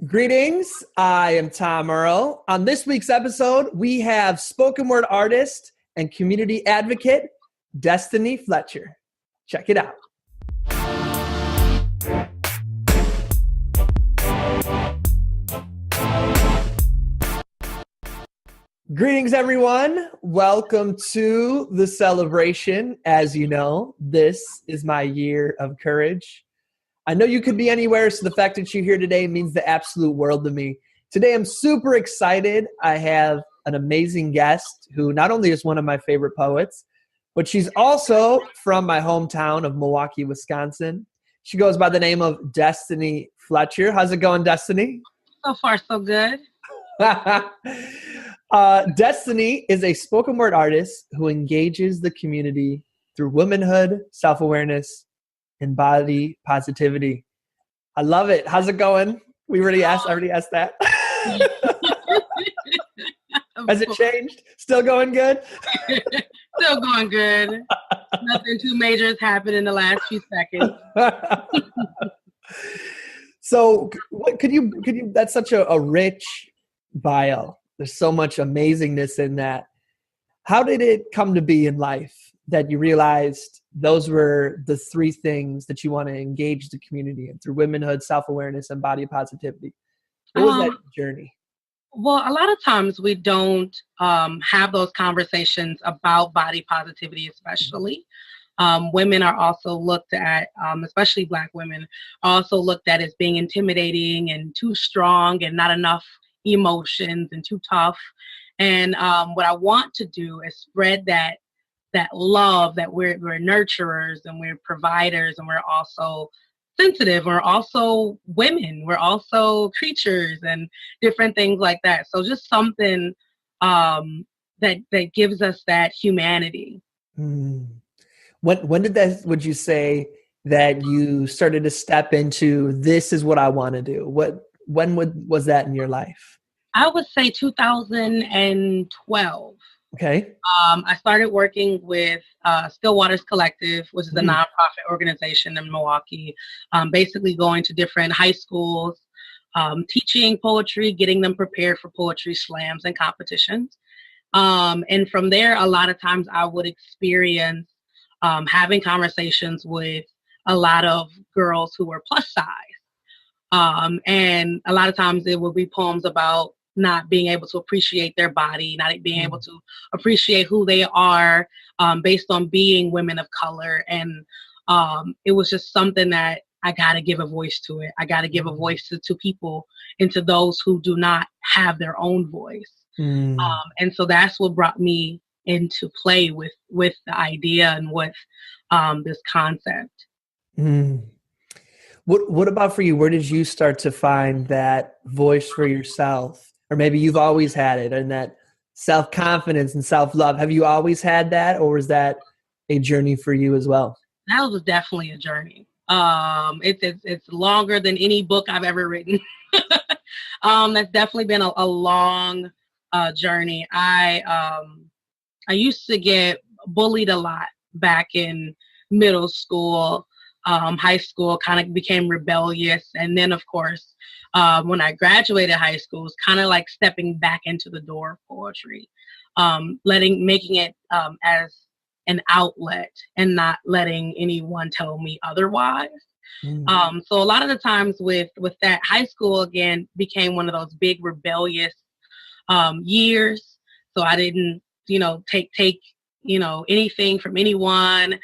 Greetings, I am Tom Earl. On this week's episode, we have spoken word artist and community advocate, Destinny Fletcher. Check it out. Greetings, everyone. Welcome to the celebration. As you know, this is my year of courage. I know you could be anywhere, so the fact that you're here today means the absolute world to me. Today, I'm super excited. I have an amazing guest who not only is one of my favorite poets, but she's also from my hometown of Milwaukee, Wisconsin. She goes by the name of Destinny Fletcher. How's it going, Destinny? So far, so good. Destinny is a spoken word artist who engages the community through womanhood, self-awareness, and body positivity. I love it. How's it going? I already asked that. Has it changed? Still going good? Still going good. Nothing too major has happened in the last few seconds. So could you, that's such a rich bio. There's so much amazingness in that. How did it come to be in life that you realized those were the three things that you want to engage the community in through womanhood, self-awareness, and body positivity? What was that journey? Well, a lot of times we don't have those conversations about body positivity, especially. Women are also looked at, especially Black women, are also looked at as being intimidating and too strong and not enough emotions and too tough. And what I want to do is spread that love, that we're nurturers and we're providers and we're also sensitive. We're also women. We're also creatures and different things like that. So just something that gives us that humanity. When did that, would you say that you started to step into, this is what I want to do? When was that in your life? I would say 2012. Okay. I started working with Stillwater's Collective, which is a nonprofit organization in Milwaukee, basically going to different high schools, teaching poetry, getting them prepared for poetry slams and competitions. And from there, a lot of times I would experience having conversations with a lot of girls who were plus size. And a lot of times it would be poems about not being able to appreciate their body, not being able to appreciate who they are based on being women of color. And it was just something that I got to give a voice to it. I got to give a voice to people and to those who do not have their own voice. And so that's what brought me into play with the idea and with this concept. What about for you? Where did you start to find that voice for yourself? Or maybe you've always had it, and that self-confidence and self-love. Have you always had that, or was that a journey for you as well? That was definitely a journey. It's longer than any book I've ever written. That's definitely been a long journey. I used to get bullied a lot back in middle school. High school, kind of became rebellious. And then, of course, when I graduated high school, it was kind of like stepping back into the door of poetry, making it as an outlet and not letting anyone tell me otherwise. So a lot of the times with that, high school, again, became one of those big rebellious years. So I didn't, take anything from anyone.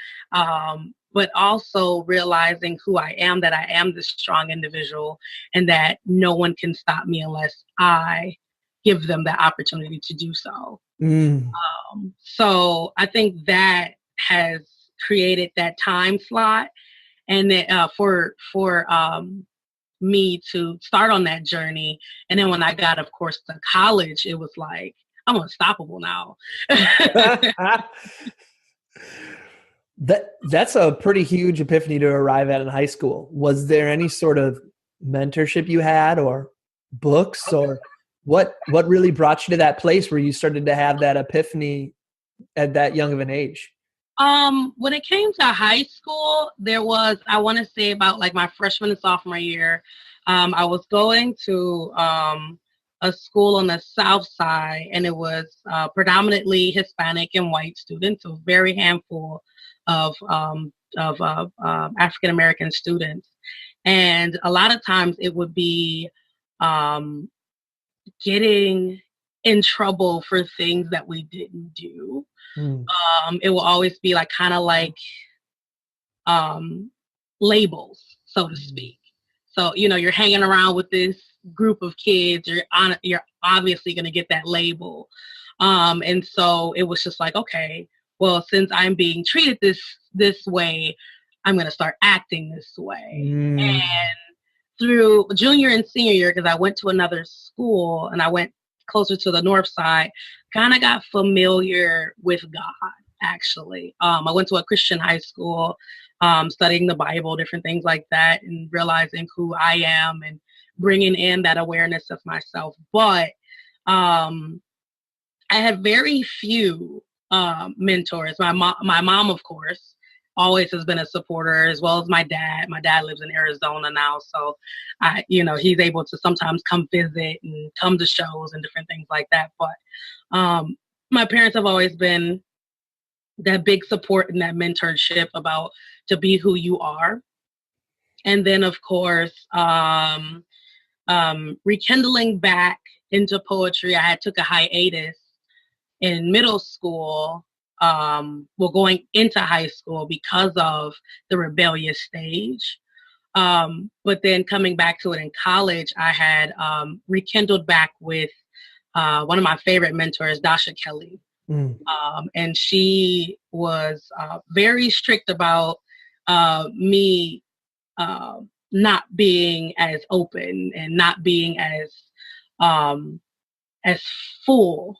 But also realizing who I am, that I am this strong individual and that no one can stop me unless I give them the opportunity to do so. So I think that has created that time slot and that, for me to start on that journey. And then when I got, of course, to college, it was like, I'm unstoppable now. That's a pretty huge epiphany to arrive at in high school. Was there any sort of mentorship you had or books or what really brought you to that place where you started to have that epiphany at that young of an age? When it came to high school, there was, I want to say about like my freshman and sophomore year, I was going to a school on the South Side, and it was predominantly Hispanic and white students, so very handful of African American students. And a lot of times it would be getting in trouble for things that we didn't do. It will always be like kind of like labels, so to speak. So, you know, you're hanging around with this group of kids, you're obviously going to get that label. And so it was just like, okay, well, since I'm being treated this way, I'm going to start acting this way. And through junior and senior year, because I went to another school and I went closer to the north side, kind of got familiar with God, actually. I went to a Christian high school, studying the Bible, different things like that, and realizing who I am and bringing in that awareness of myself. But I had very few mentors. My mom, of course, always has been a supporter, as well as my dad. My dad lives in Arizona now, so he's able to sometimes come visit and come to shows and different things like that. But my parents have always been that big support and that mentorship about to be who you are. And then, of course, rekindling back into poetry. I took a hiatus in middle school, going into high school because of the rebellious stage. But then coming back to it in college, I had rekindled back with one of my favorite mentors, Dasha Kelly. And she was very strict about me not being as open and not being as full,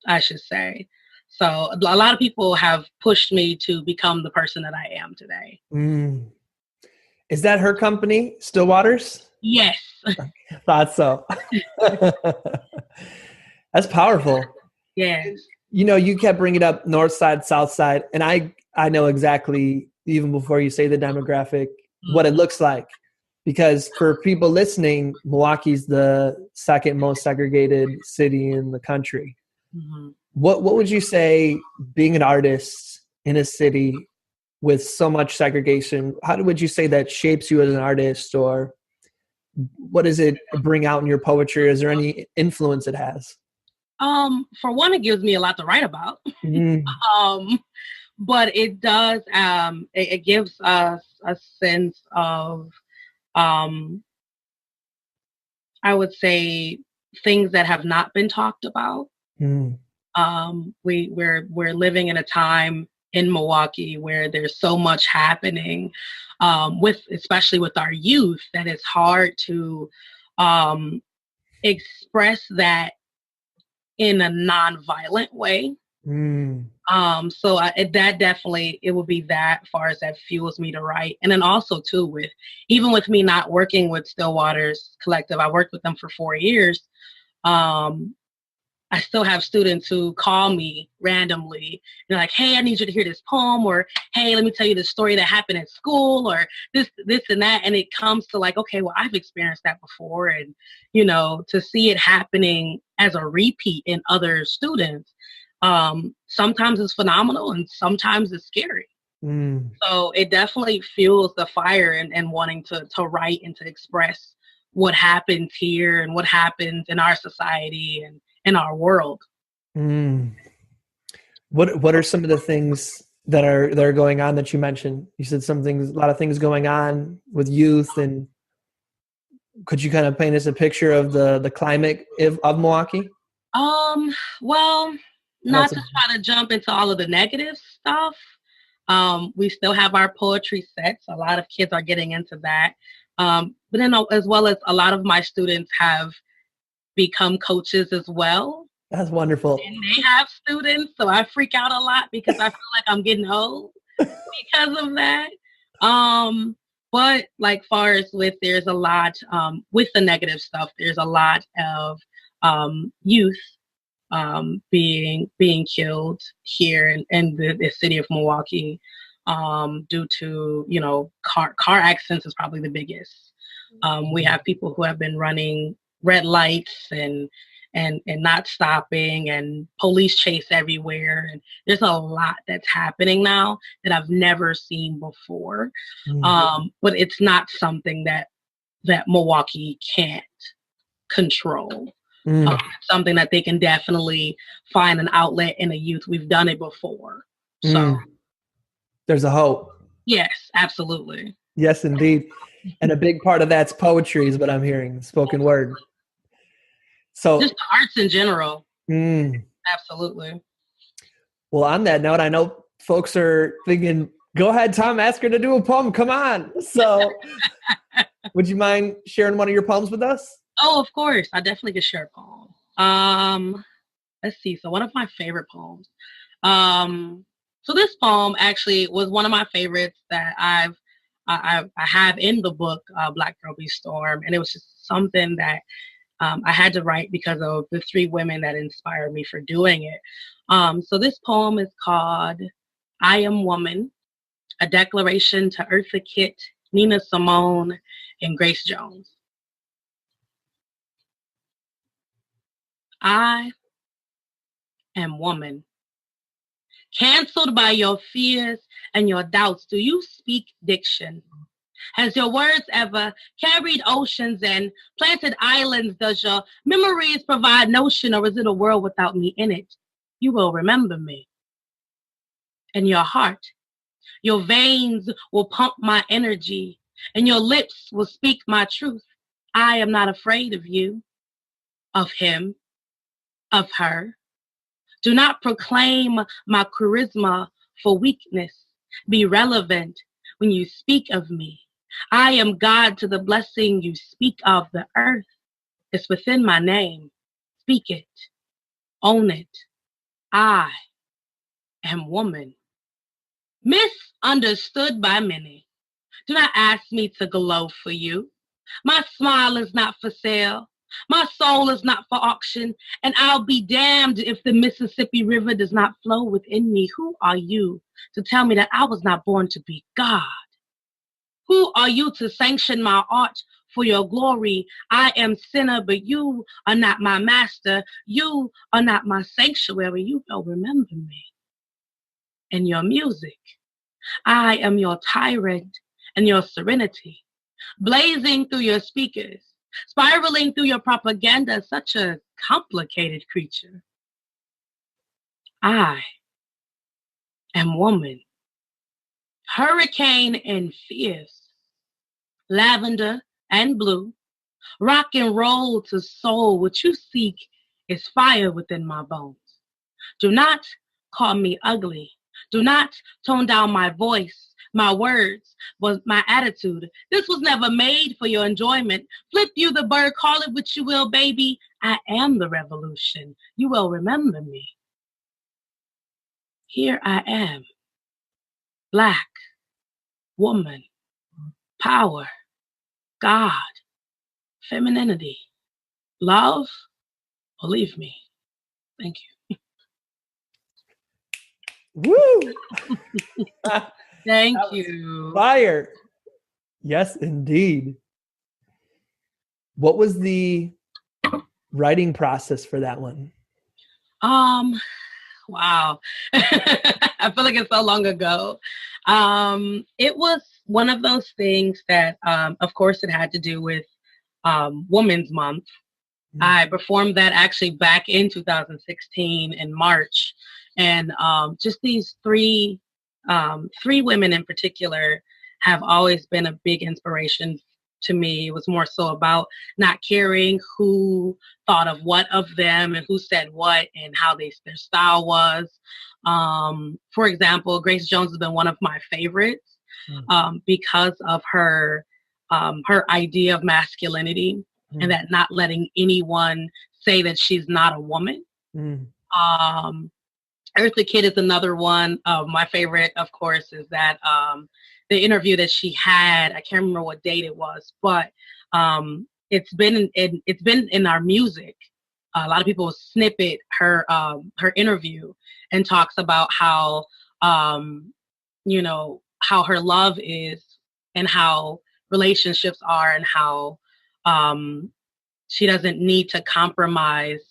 I should say. So a lot of people have pushed me to become the person that I am today. Is that her company, Stillwaters? Yes. Thought so. That's powerful. Yes. You know, you kept bringing up North Side, South Side, and I know exactly, even before you say the demographic, what it looks like. Because for people listening, Milwaukee's the second most segregated city in the country. What would you say, being an artist in a city with so much segregation, how would you say that shapes you as an artist, or what does it bring out in your poetry? Is there any influence it has? For one, it gives me a lot to write about. But it does, it gives us a sense of, I would say, things that have not been talked about. We're living in a time in Milwaukee where there's so much happening, especially with our youth, that it's hard to express that in a non-violent way. So that definitely, it would be that far as that fuels me to write. And then also too, even with me not working with Stillwaters Collective, I worked with them for 4 years. I still have students who call me randomly. They're like, hey, I need you to hear this poem, or hey, let me tell you the story that happened at school, or this and that. And it comes to like, okay, well, I've experienced that before. And, you know, to see it happening as a repeat in other students, sometimes it's phenomenal and sometimes it's scary. So it definitely fuels the fire and wanting to write and to express what happens here and what happens in our society and in our world. What are some of the things that are going on that you mentioned? You said a lot of things going on with youth, and could you kind of paint us a picture of the climate of Milwaukee? Well, not to try to jump into all of the negative stuff. We still have our poetry sets. A lot of kids are getting into that. But then as well as a lot of my students have become coaches as well. That's wonderful. And they have students, so I freak out a lot because I feel like I'm getting old because of that. But like far as there's a lot with the negative stuff, there's a lot of youth being killed here in the city of Milwaukee due to, car accidents is probably the biggest. We have people who have been running red lights and not stopping, and police chase everywhere. And there's a lot that's happening now that I've never seen before. But it's not something that Milwaukee can't control. Something that they can definitely find an outlet in the youth. We've done it before. So there's a hope. Yes, absolutely. Yes, indeed. And a big part of that's poetry is what I'm hearing, spoken word. So just the arts in general. Absolutely. Well, on that note, I know folks are thinking, go ahead, Tom, ask her to do a poem. Come on. So would you mind sharing one of your poems with us? Oh, of course. I definitely could share a poem. Let's see. So one of my favorite poems. So this poem actually was one of my favorites that I have in the book, Black Girl Be Storm. And it was just something that I had to write because of the three women that inspired me for doing it. So this poem is called I Am Woman, a declaration to Eartha Kitt, Nina Simone, and Grace Jones. I am woman. Canceled by your fears and your doubts, do you speak diction? Has your words ever carried oceans and planted islands? Does your memories provide notion, or is it a world without me in it? You will remember me. And your heart, your veins will pump my energy, and your lips will speak my truth. I am not afraid of you, of him, of her. Do not proclaim my charisma for weakness. Be relevant when you speak of me. I am God to the blessing you speak of. The earth is within my name. Speak it. Own it. I am woman. Misunderstood by many. Do not ask me to glow for you. My smile is not for sale. My soul is not for auction, and I'll be damned if the Mississippi River does not flow within me. Who are you to tell me that I was not born to be God? Who are you to sanction my art for your glory? I am sinner, but you are not my master. You are not my sanctuary. You will remember me in your music. I am your tyrant and your serenity, blazing through your speakers, spiraling through your propaganda, such a complicated creature. I am woman, hurricane and fierce, lavender and blue, rock and roll to soul. What you seek is fire within my bones. Do not call me ugly. Do not tone down my voice, my words, was my attitude. This was never made for your enjoyment. Flip you the bird, call it what you will, baby. I am the revolution. You will remember me. Here I am, Black woman, power, God, femininity, love. Believe me. Thank you. Woo! Thank you. Fire. Yes, indeed. What was the writing process for that one? Wow. I feel like it's so long ago. It was one of those things that, of course, it had to do with Women's Month. I performed that actually back in 2016 in March. And just these three women in particular have always been a big inspiration to me. It was more so about not caring who thought of what of them and who said what and how their style was. For example, Grace Jones has been one of my favorites because of her idea of masculinity and that not letting anyone say that she's not a woman. Eartha Kitt is another one. My favorite, of course, is that the interview that she had. I can't remember what date it was, but it's been in our music. A lot of people snippet her interview and talks about how how her love is and how relationships are and how she doesn't need to compromise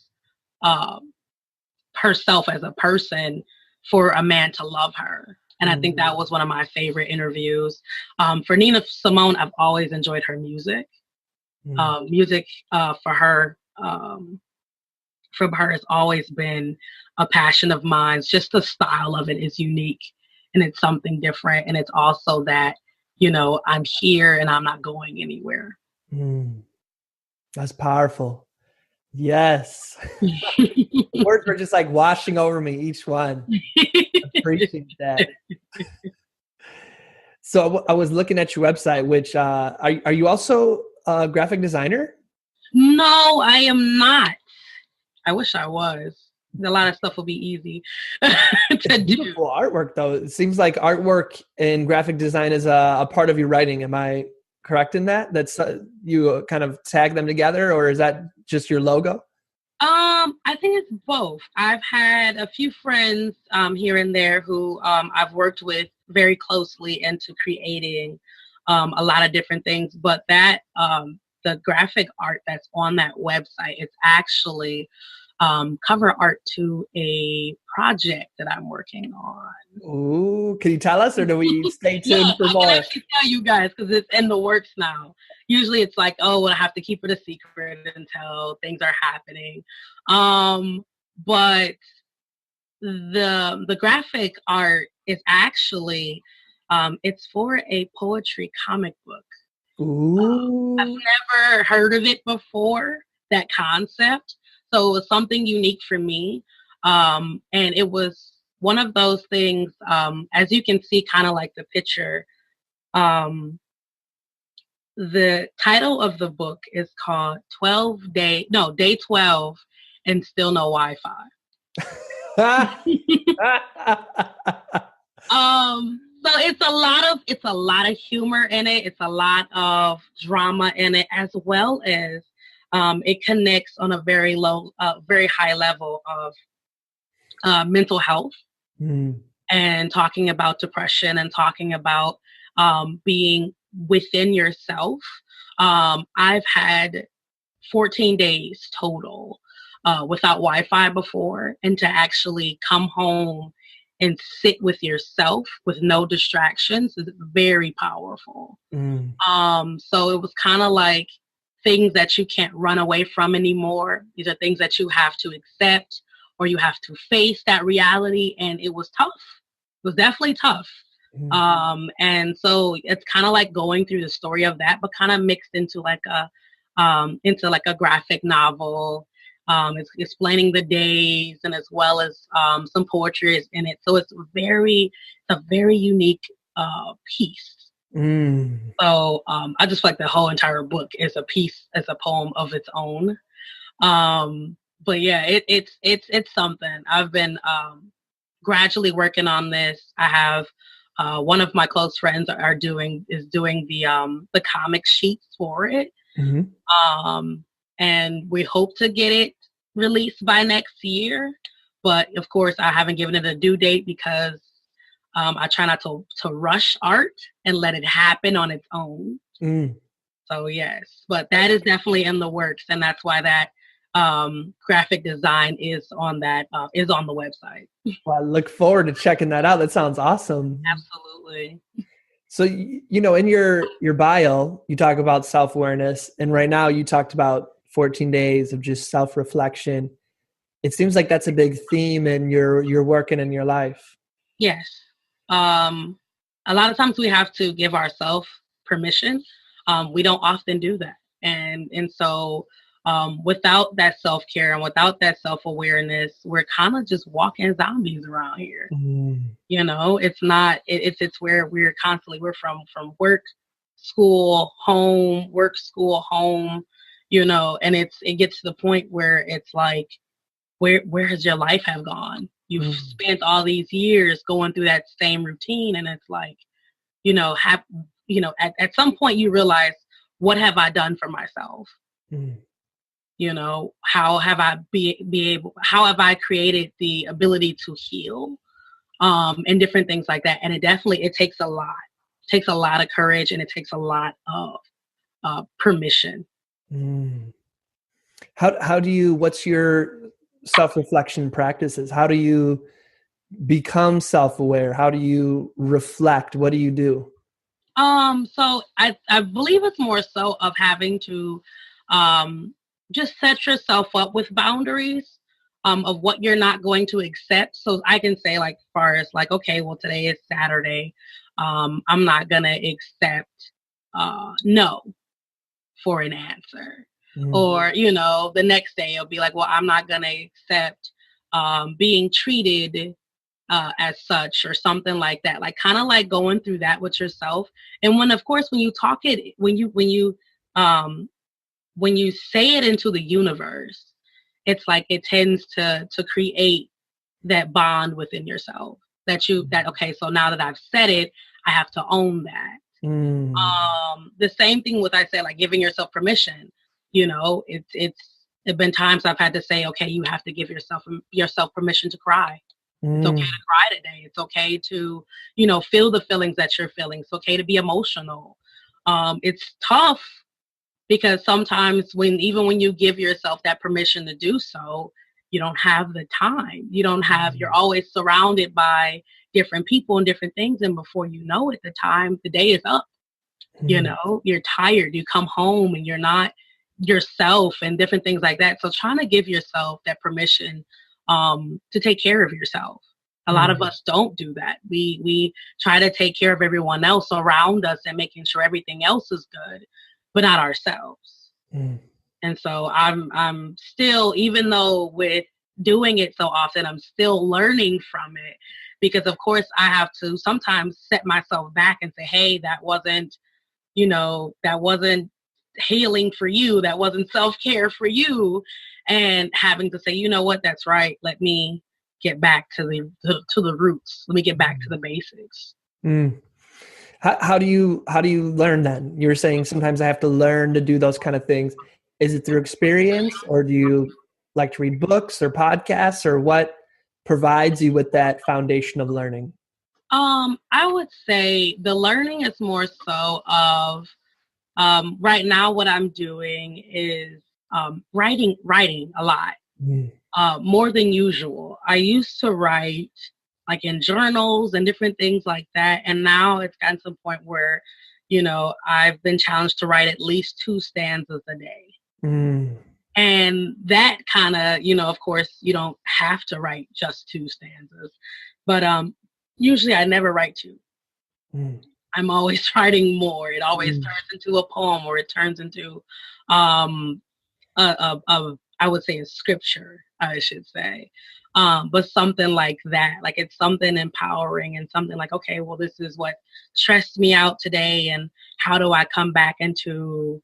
herself as a person for a man to love her. And I think that was one of my favorite interviews. For Nina Simone, I've always enjoyed her music. Music for her has always been a passion of mine. Just the style of it is unique and it's something different. And it's also that, you know, I'm here and I'm not going anywhere. That's powerful. Yes. Words were just like washing over me, each one. Appreciate that. So I was looking at your website, which are you also a graphic designer? No, I am not. I wish I was. A lot of stuff will be easy to do. Beautiful artwork, though. It seems like artwork and graphic design is a part of your writing. Am I correct in that? That's you kind of tag them together, or is that just your logo? I think it's both. I've had a few friends here and there who I've worked with very closely into creating a lot of different things. But that the graphic art that's on that website, it's actually cover art to a project that I'm working on. Ooh, can you tell us, or do we stay tuned for more? I can tell you guys because it's in the works now. Usually it's like, oh, well, I have to keep it a secret until things are happening. But the graphic art is actually it's for a poetry comic book. Ooh. I've never heard of it before, that concept. So it was something unique for me. And it was one of those things, as you can see, kind of like the picture. The title of the book is called Day 12 and Still No Wi-Fi. So it's a lot of humor in it. It's a lot of drama in it, as well as it connects on a very high level of mental health and talking about depression and talking about being within yourself. I've had 14 days total without Wi-Fi before, and to actually come home and sit with yourself with no distractions is very powerful. So it was kind of like things that you can't run away from anymore. These are things that you have to accept, or you have to face that reality. And it was tough. It was definitely tough. And so it's kind of like going through the story of that, but kind of mixed into like a graphic novel. It's explaining the days, and as well as some poetry is in it. So it's a very unique piece. So I just feel like the whole entire book is a piece, as a poem of its own. But yeah, it's something. I've been gradually working on this. I have one of my close friends is doing the comic sheets for it. And we hope to get it released by next year. But of course, I haven't given it a due date because I try not to rush art and let it happen on its own. So yes, but that is definitely in the works, and that's why that graphic design is on the website. Well, I look forward to checking that out. That sounds awesome. Absolutely. So, you know, in your bio, you talk about self-awareness, and right now you talked about 14 days of just self-reflection. It seems like that's a big theme in your work and in your life. Yes. A lot of times we have to give ourselves permission. We don't often do that. And so without that self-care and without that self-awareness, we're kind of just walking zombies around here. You know, it's where we're from work, school, home, work, school, home, you know, and it gets to the point where it's like, where has your life have gone? You've spent all these years going through that same routine, and it's like, you know, at some point you realize, what have I done for myself? You know, how have I created the ability to heal, and different things like that. And it takes a lot. takes a lot of courage, and it takes a lot of permission. Mm. How do you, what's your self-reflection practices? How do you become self-aware? How do you reflect? What do you do? So I believe it's more so of having to just set yourself up with boundaries of what you're not going to accept. So I can say, like, as far as like, okay, well, today is Saturday. I'm not gonna accept no for an answer. Or, the next day it'll be like, well, I'm not gonna accept being treated as such, or something like that. Like, kind of like going through that with yourself. And when, of course, when you talk it, when you say it into the universe, it's like it tends to create that bond within yourself that okay, so now that I've said it, I have to own that. The same thing with, I say, like, giving yourself permission. It's been times I've had to say, okay, you have to give yourself permission to cry. It's okay to cry today. It's okay to, feel the feelings that you're feeling. It's okay to be emotional. It's tough because sometimes when you give yourself that permission to do so, you don't have the time. You're always surrounded by different people and different things. And before you know it, the day is up. You're tired. You come home and you're not yourself and different things like that. So trying to give yourself that permission to take care of yourself. A lot of us don't do that. We try to take care of everyone else around us and making sure everything else is good, but not ourselves. And so I'm still, even though with doing it so often, I'm still learning from it, because of course I have to sometimes set myself back and say, hey, that wasn't healing for you. That wasn't self-care for you. And having to say, you know what, that's right. Let me get back to the roots. Let me get back to the basics. How do you learn then? You're saying sometimes I have to learn to do those kind of things. Is it through experience, or do you like to read books or podcasts, or what provides you with that foundation of learning? I would say the learning is more so of right now what I'm doing is writing a lot, more than usual. I used to write like in journals and different things like that. And now it's gotten to the point where, I've been challenged to write at least 2 stanzas a day. And that kind of, of course, you don't have to write just 2 stanzas, but usually I never write 2. I'm always writing more. It always turns into a poem, or it turns into, I would say, a scripture, I should say. But something like that, like it's something empowering and something like, okay, well, this is what stressed me out today. And how do I come back into,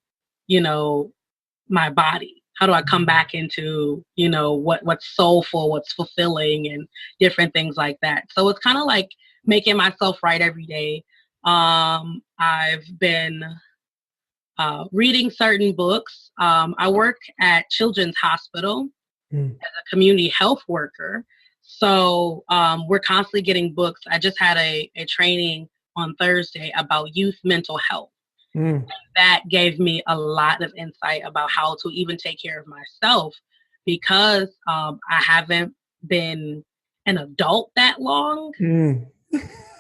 my body? How do I come back into, what's soulful, what's fulfilling, and different things like that. So it's kind of like making myself write every day. I've been reading certain books. I work at Children's Hospital as a community health worker. So we're constantly getting books. I just had a training on Thursday about youth mental health. That gave me a lot of insight about how to even take care of myself, because I haven't been an adult that long.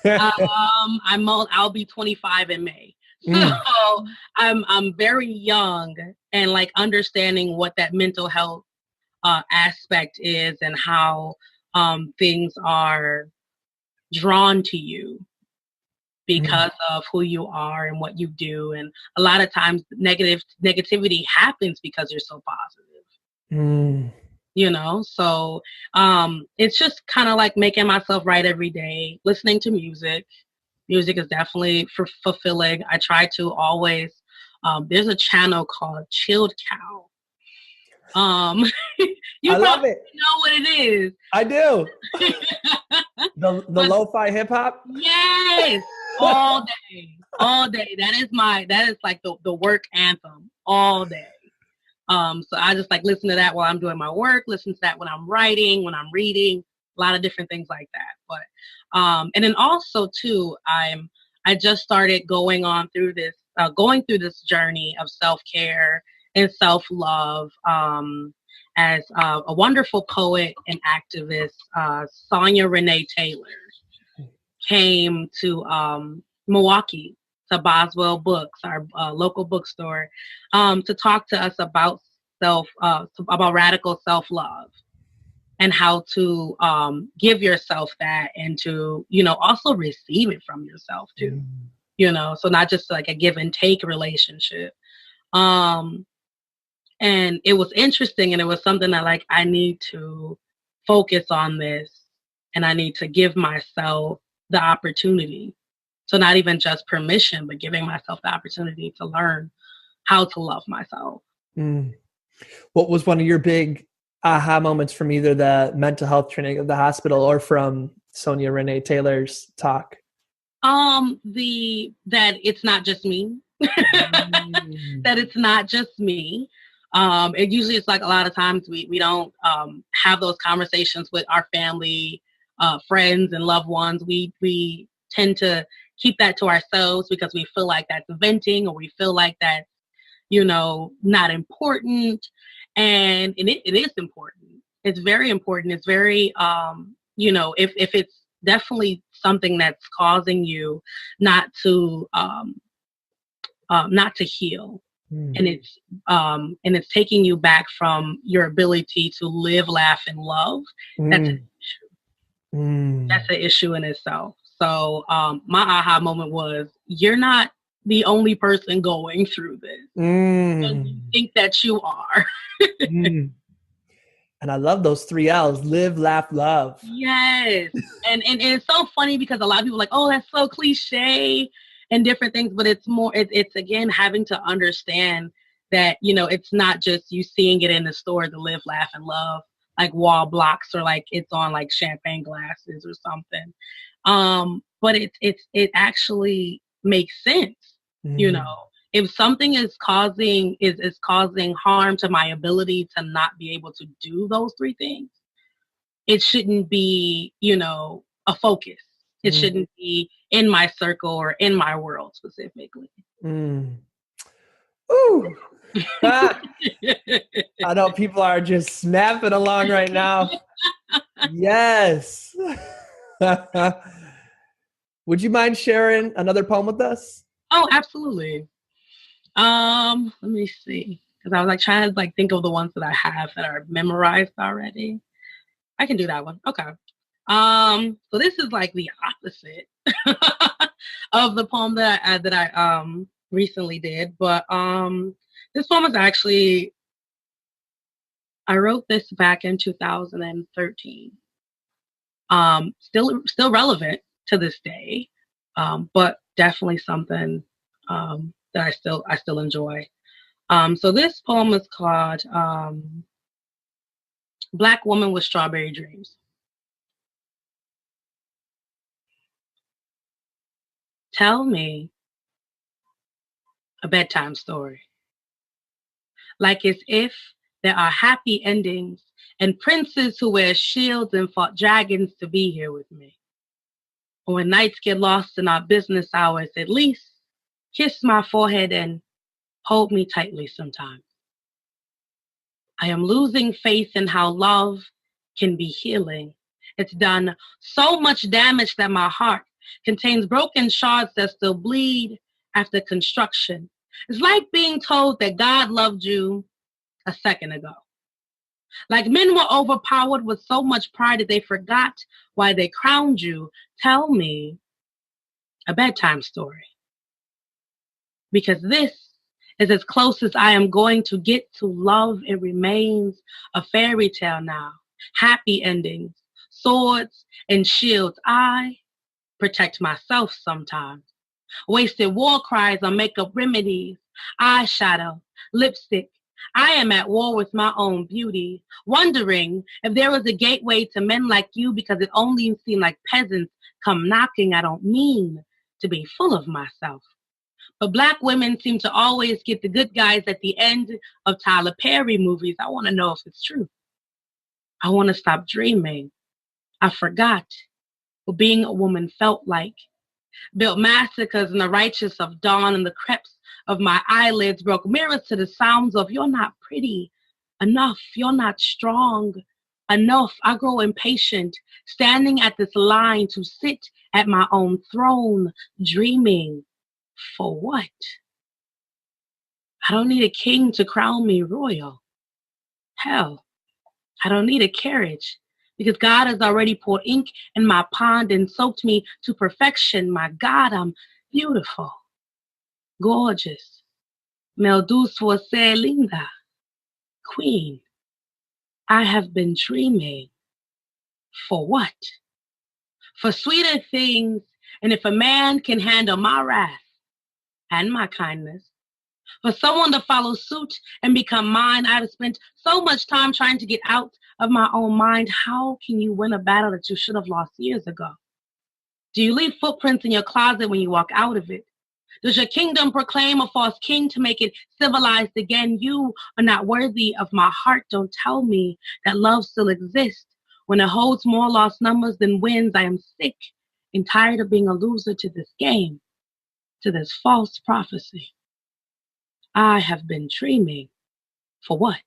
I'll be 25 in May. So I'm very young, and like understanding what that mental health aspect is, and how things are drawn to you because of who you are and what you do. And a lot of times negativity happens because you're so positive. So it's just kind of like making myself write every day, listening to music. Music is definitely fulfilling. I try to always, there's a channel called Chilled Cow. You I love it. Know what it is. I do. the lo-fi hip hop. Yes. All day. That is like the work anthem all day. So I just like listen to that while I'm doing my work, listen to that when I'm writing, when I'm reading, a lot of different things like that. But and then also too, I'm I just started going through this journey of self-care and self-love. As a wonderful poet and activist, Sonia Renee Taylor, came to Milwaukee, to Boswell Books, our local bookstore, to talk to us about about radical self-love and how to give yourself that, and to, also receive it from yourself too. So not just like a give and take relationship. And it was interesting, and it was something that, like, I need to focus on this, and I need to give myself the opportunity. So not even just permission, but giving myself the opportunity to learn how to love myself. What was one of your big aha moments from either the mental health training of the hospital or from Sonia Renee Taylor's talk? That it's not just me. That it's not just me. It usually, it's like a lot of times we don't have those conversations with our family, friends and loved ones. We tend to keep that to ourselves because we feel like that's venting, or we feel like that's, not important. And it is important. It's very important. It's very, if it's definitely something that's causing you not to heal, and it's taking you back from your ability to live, laugh, and love. That's an issue. That's an issue in itself. So my aha moment was, you're not the only person going through this. And you think that you are. And I love those 3 L's: live, laugh, love. Yes. And it's so funny because a lot of people are like, oh, that's so cliche and different things, but it's more, it's again, having to understand that, it's not just you seeing it in the store, the live, laugh, and love, like wall blocks, or like it's on like champagne glasses or something. But it actually makes sense. If something is causing harm to my ability to not be able to do those 3 things, it shouldn't be, a focus. It shouldn't be in my circle or in my world specifically. Ooh. I know people are just snapping along right now. Yes. Would you mind sharing another poem with us? Oh, absolutely. Let me see, because I was like trying to like think of the ones that I have that are memorized already. I can do that one. Okay. So this is like the opposite of the poem that I recently did, but this poem is actually, I wrote this back in 2013. Still relevant to this day, but definitely something that I still enjoy. So this poem is called Black Woman with Strawberry Dreams. Tell me a bedtime story, like as if there are happy endings and princes who wear shields and fought dragons to be here with me. Or when nights get lost in our business hours, at least kiss my forehead and hold me tightly sometimes. I am losing faith in how love can be healing. It's done so much damage that my heart contains broken shards that still bleed after construction. It's like being told that God loved you a second ago. Like men were overpowered with so much pride that they forgot why they crowned you. Tell me a bedtime story. Because this is as close as I am going to get to love. It remains a fairy tale now. Happy endings, swords and shields. I protect myself sometimes. Wasted war cries on makeup remedies, eyeshadow, lipstick. I am at war with my own beauty, wondering if there was a gateway to men like you, because it only seemed like peasants come knocking. I don't mean to be full of myself, but Black women seem to always get the good guys at the end of Tyler Perry movies. I want to know if it's true. I want to stop dreaming. I forgot what being a woman felt like. built massacres in the righteous of dawn, and the creps of my eyelids broke mirrors to the sounds of "You're not pretty enough, you're not strong enough." I grow impatient, standing at this line to sit at my own throne, dreaming. For what? I don't need a king to crown me royal. Hell, I don't need a carriage, because God has already poured ink in my pond and soaked me to perfection. My God, I'm beautiful, gorgeous, me dulce você linda, queen. I have been dreaming. For what? For sweeter things, and if a man can handle my wrath and my kindness, for someone to follow suit and become mine, I've spent so much time trying to get out of my own mind. How can you win a battle that you should have lost years ago? Do you leave footprints in your closet when you walk out of it? Does your kingdom proclaim a false king to make it civilized again? You are not worthy of my heart. Don't tell me that love still exists when it holds more lost numbers than wins. I am sick and tired of being a loser to this game, to this false prophecy. I have been dreaming. For what?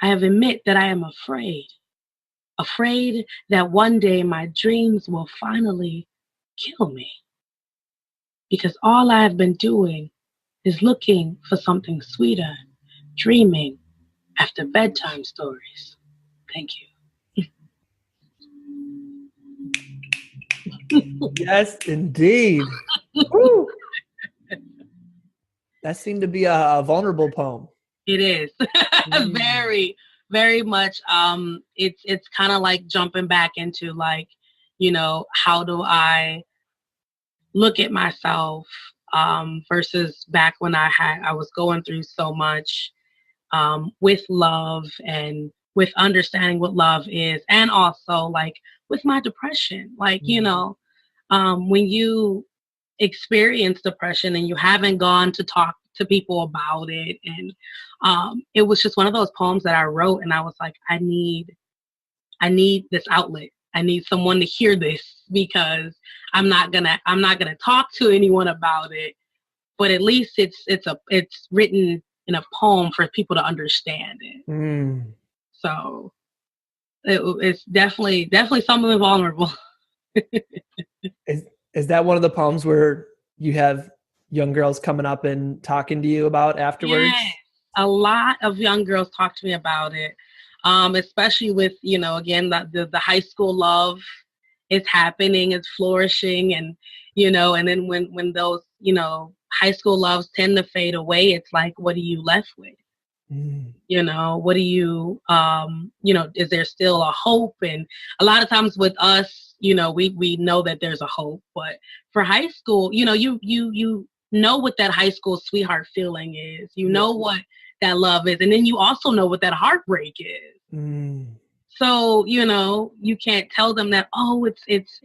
I have admit that I am afraid that one day my dreams will finally kill me. Because all I have been doing is looking for something sweeter, dreaming after bedtime stories. Thank you. Yes, indeed. Woo. That seemed to be a vulnerable poem. It is. Very, very much. It's kind of like jumping back into like, how do I look at myself versus back when I was going through so much with love and with understanding what love is, and also like with my depression, like, when you experience depression and you haven't gone to talk to people about it. And it was just one of those poems that I wrote, and I was like, I need this outlet. I need someone to hear this, because I'm not gonna talk to anyone about it, but at least it's written in a poem for people to understand it. So it's definitely something vulnerable. Is that one of the poems where you have young girls coming up and talking to you about afterwards? Yes. A lot of young girls talk to me about it, especially with, again, the high school love is happening, it's flourishing. And, and then when those, high school loves tend to fade away, it's like, what are you left with? What do you, is there still a hope? And a lot of times with us, we know that there's a hope, but for high school, you know what that high school sweetheart feeling is, know what that love is. And then you also know what that heartbreak is. So, you can't tell them that, oh, it's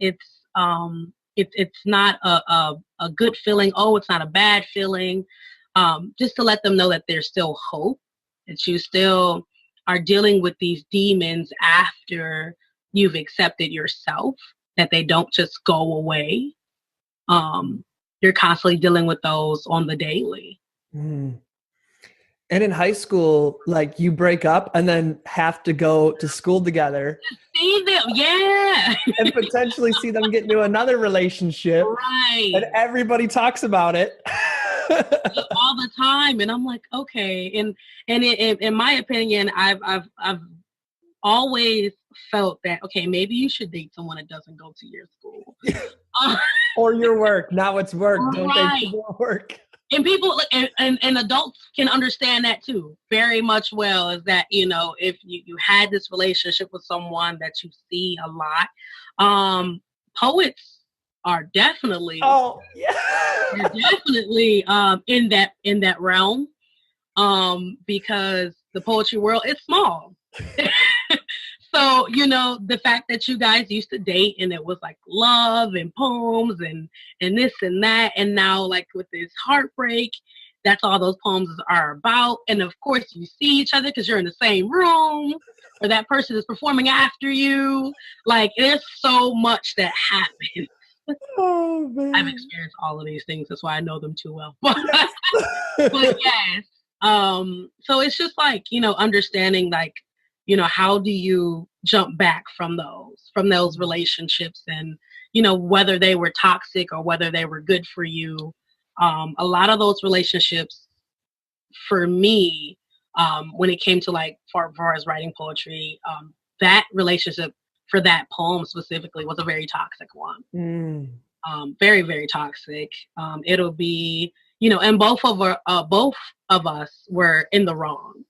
not a good feeling. Oh, it's not a bad feeling. Just to let them know that there's still hope, that you still are dealing with these demons after you've accepted yourself, that they don't just go away. You're constantly dealing with those on the daily. And in high school, like, you break up and then have to go to school together. See them, yeah. And potentially see them get into another relationship. Right. And everybody talks about it. All the time. And I'm like, okay. And in my opinion, I've always felt that, okay, maybe you should date someone that doesn't go to your school. Or your work. Now it's work. Don't Right. date your work. And people and adults can understand that too, very much well, is that, if you had this relationship with someone that you see a lot, poets are definitely definitely in that realm, because the poetry world is small. So, the fact that you guys used to date and it was like love and poems and this and that. And now, like, with this heartbreak, that's all those poems are about. And of course, you see each other because you're in the same room, or that person is performing after you. Like, there's so much that happens. Oh man. I've experienced all of these things. That's why I know them too well. But yes. So it's just like, understanding like, how do you jump back from those relationships and, whether they were toxic or whether they were good for you. A lot of those relationships for me, when it came to like, far as writing poetry, that relationship for that poem specifically was a very toxic one. Very, very toxic. It'll be, and both of us were in the wrong.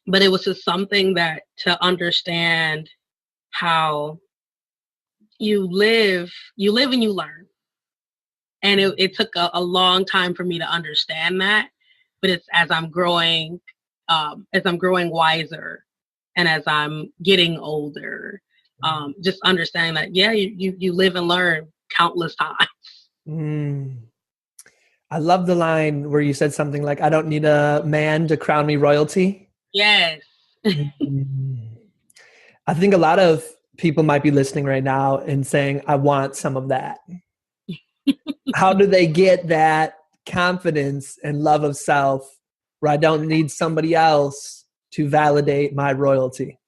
But it was just something that to understand how you live and you learn. And it took a long time for me to understand that. But it's as I'm growing wiser and as I'm getting older, just understanding that, yeah, you live and learn countless times. I love the line where you said something like, I don't need a man to crown me royalty. Yes. I think a lot of people might be listening right now and saying, I want some of that. How do they get that confidence and love of self where I don't need somebody else to validate my royalty?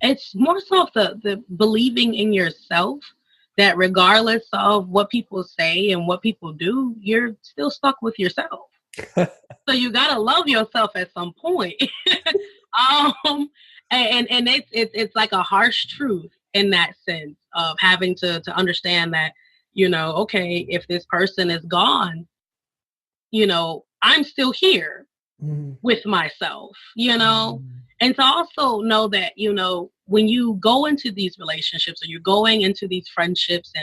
It's more so the believing in yourself that regardless of what people say and what people do, you're still stuck with yourself. So you gotta love yourself at some point. And it's like a harsh truth in that sense of having to understand that, okay, if this person is gone, I'm still here with myself, and to also know that, when you go into these relationships or you're going into these friendships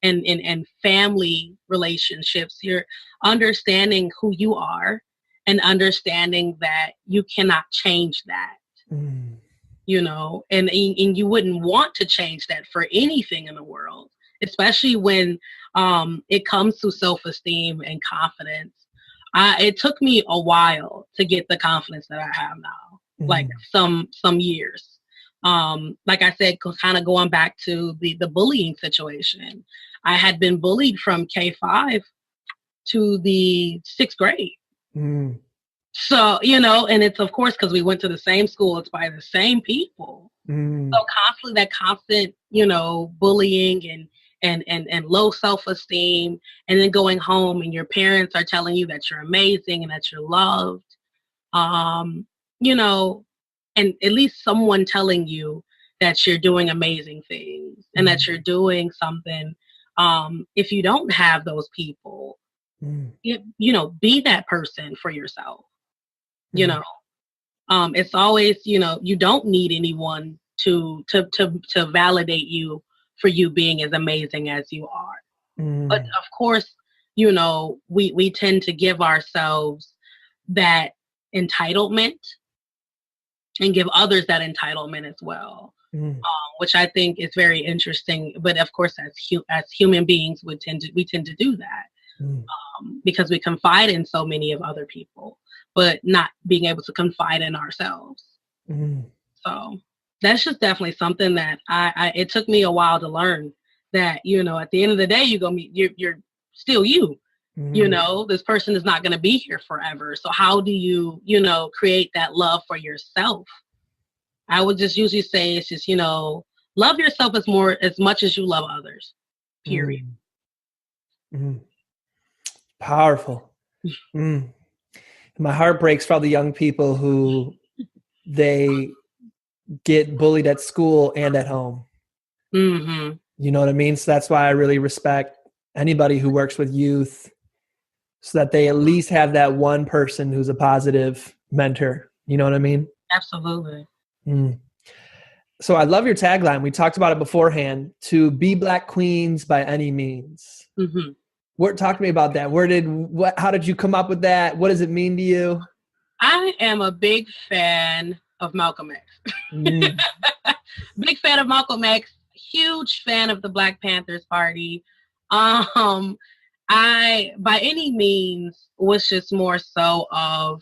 and family relationships, you're understanding who you are and understanding that you cannot change that. And you wouldn't want to change that for anything in the world, especially when it comes to self-esteem and confidence. It took me a while to get the confidence that I have now, like some years. Like I said, kind of going back to the bullying situation. I had been bullied from K-5 to the 6th grade. So, and it's of course because we went to the same school, it's by the same people. So constantly that constant, bullying and low self-esteem, and then going home and your parents are telling you that you're amazing and that you're loved. And at least someone telling you that you're doing amazing things and that you're doing something. If you don't have those people, be that person for yourself. It's always, you don't need anyone to validate you for you being as amazing as you are. But of course, we tend to give ourselves that entitlement and give others that entitlement as well, which I think is very interesting. But of course, as human beings, we tend to do that because we confide in so many of other people, but not being able to confide in ourselves. So that's just definitely something that it took me a while to learn that, at the end of the day, you're still you. This person is not going to be here forever. So how do you, create that love for yourself? I would just usually say it's just, love yourself as much as you love others, period. Powerful. My heart breaks for all the young people who they get bullied at school and at home. You know what I mean? So that's why I really respect anybody who works with youth, so that they at least have that one person who's a positive mentor. You know what I mean? Absolutely. So I love your tagline. We talked about it beforehand, to be Black queens by any means. Talk to me about that. How did you come up with that? What does it mean to you? I am a big fan of Malcolm X. Big fan of Malcolm X. Huge fan of the Black Panthers Party. I, by any means, was just more so of,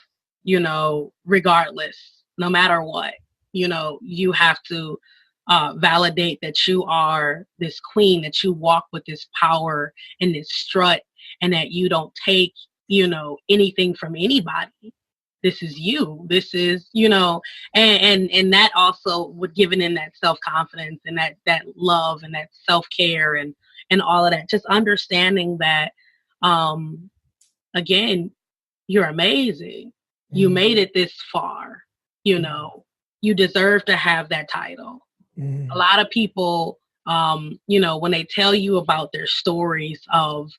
regardless, no matter what, you have to validate that you are this queen, that you walk with this power and this strut, and that you don't take, anything from anybody. This is you. This is, and that also would give it in that self-confidence and that love and that self-care and all of that. Just understanding that, again, you're amazing. You made it this far, you deserve to have that title. A lot of people, when they tell you about their stories of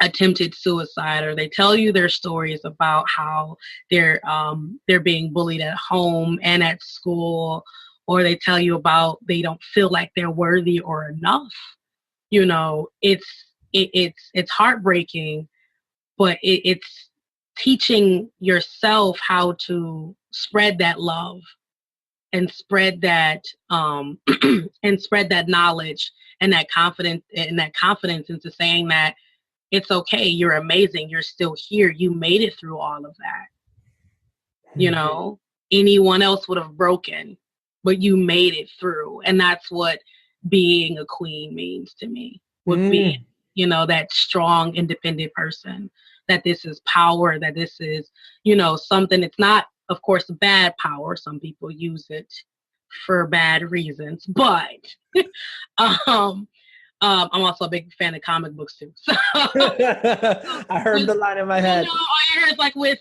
attempted suicide, or they tell you their stories about how they're being bullied at home and at school, or they tell you about they don't feel like they're worthy or enough, it's heartbreaking, but it's teaching yourself how to spread that love and spread that and spread that knowledge and that confidence into saying that it's okay, you're amazing, you're still here, you made it through all of that. Anyone else would have broken, but you made it through. And that's what being a queen means to me, with being, that strong, independent person, that this is power, that this is, something. It's not, of course, bad power. Some people use it for bad reasons, but I'm also a big fan of comic books too. So, I heard the line in my head. All you hear is like with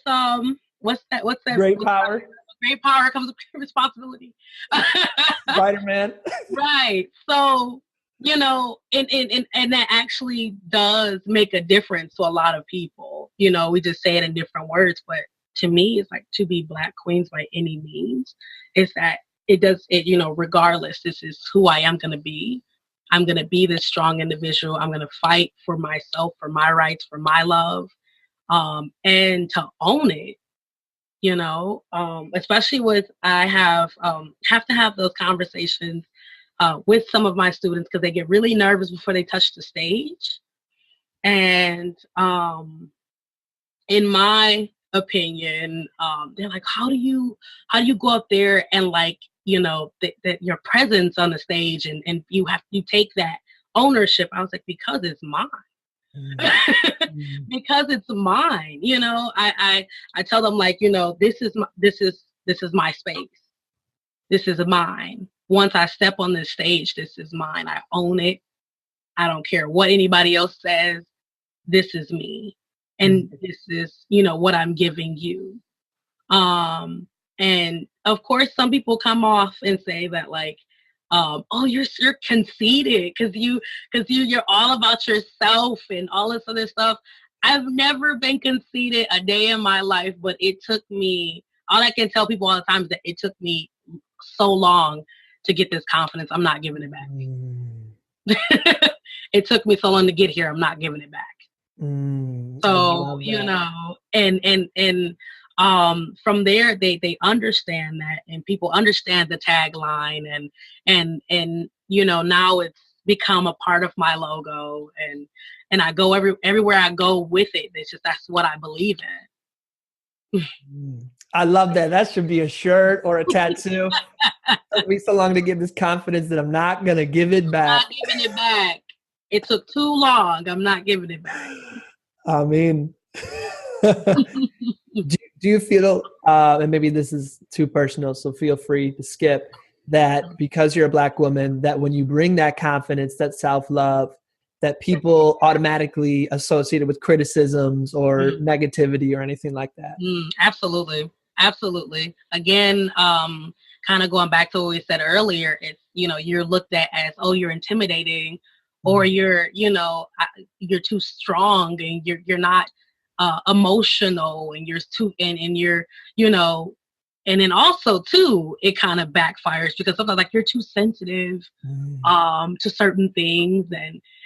what's that? Great power. Great power comes with responsibility. Spider-Man. Right. So, and that actually does make a difference to a lot of people. We just say it in different words, but to me, it's like, to be Black queens by any means, is that regardless, this is who I am going to be. I'm going to be this strong individual. I'm going to fight for myself, for my rights, for my love, and to own it, especially I have to have those conversations with some of my students, because they get really nervous before they touch the stage. And in my opinion, they're like, how do you go up there and that your presence on the stage and you take that ownership? I was like, because it's mine. Because it's mine. I tell them, like, this is my space. This is mine. Once I step on this stage, this is mine. I own it. I don't care what anybody else says. This is me. And this is, what I'm giving you. And of course, some people come off and say that, like, oh, you're conceited because you're all about yourself and all this other stuff. I've never been conceited a day in my life, but it took me, all I can tell people all the time is that it took me so long to get this confidence. I'm not giving it back. It took me so long to get here. I'm not giving it back. So, and from there, they understand that, and people understand the tagline, and now it's become a part of my logo, and I go everywhere I go with it. It's just, that's what I believe in. I love that. That should be a shirt or a tattoo. It took me so long to get this confidence that I'm not going to give it back. I'm not giving it back. It took too long. I'm not giving it back. I mean, do you feel, and maybe this is too personal, so feel free to skip, that because you're a Black woman, that when you bring that confidence, that self-love, that people automatically associate it with criticisms or negativity or anything like that? Absolutely. Absolutely. Again, kind of going back to what we said earlier, it's, you're looked at as, oh, you're intimidating, or you're too strong, and you're not emotional, and you're too, and you're, and then also too, it kind of backfires, because sometimes, like, you're too sensitive to certain things,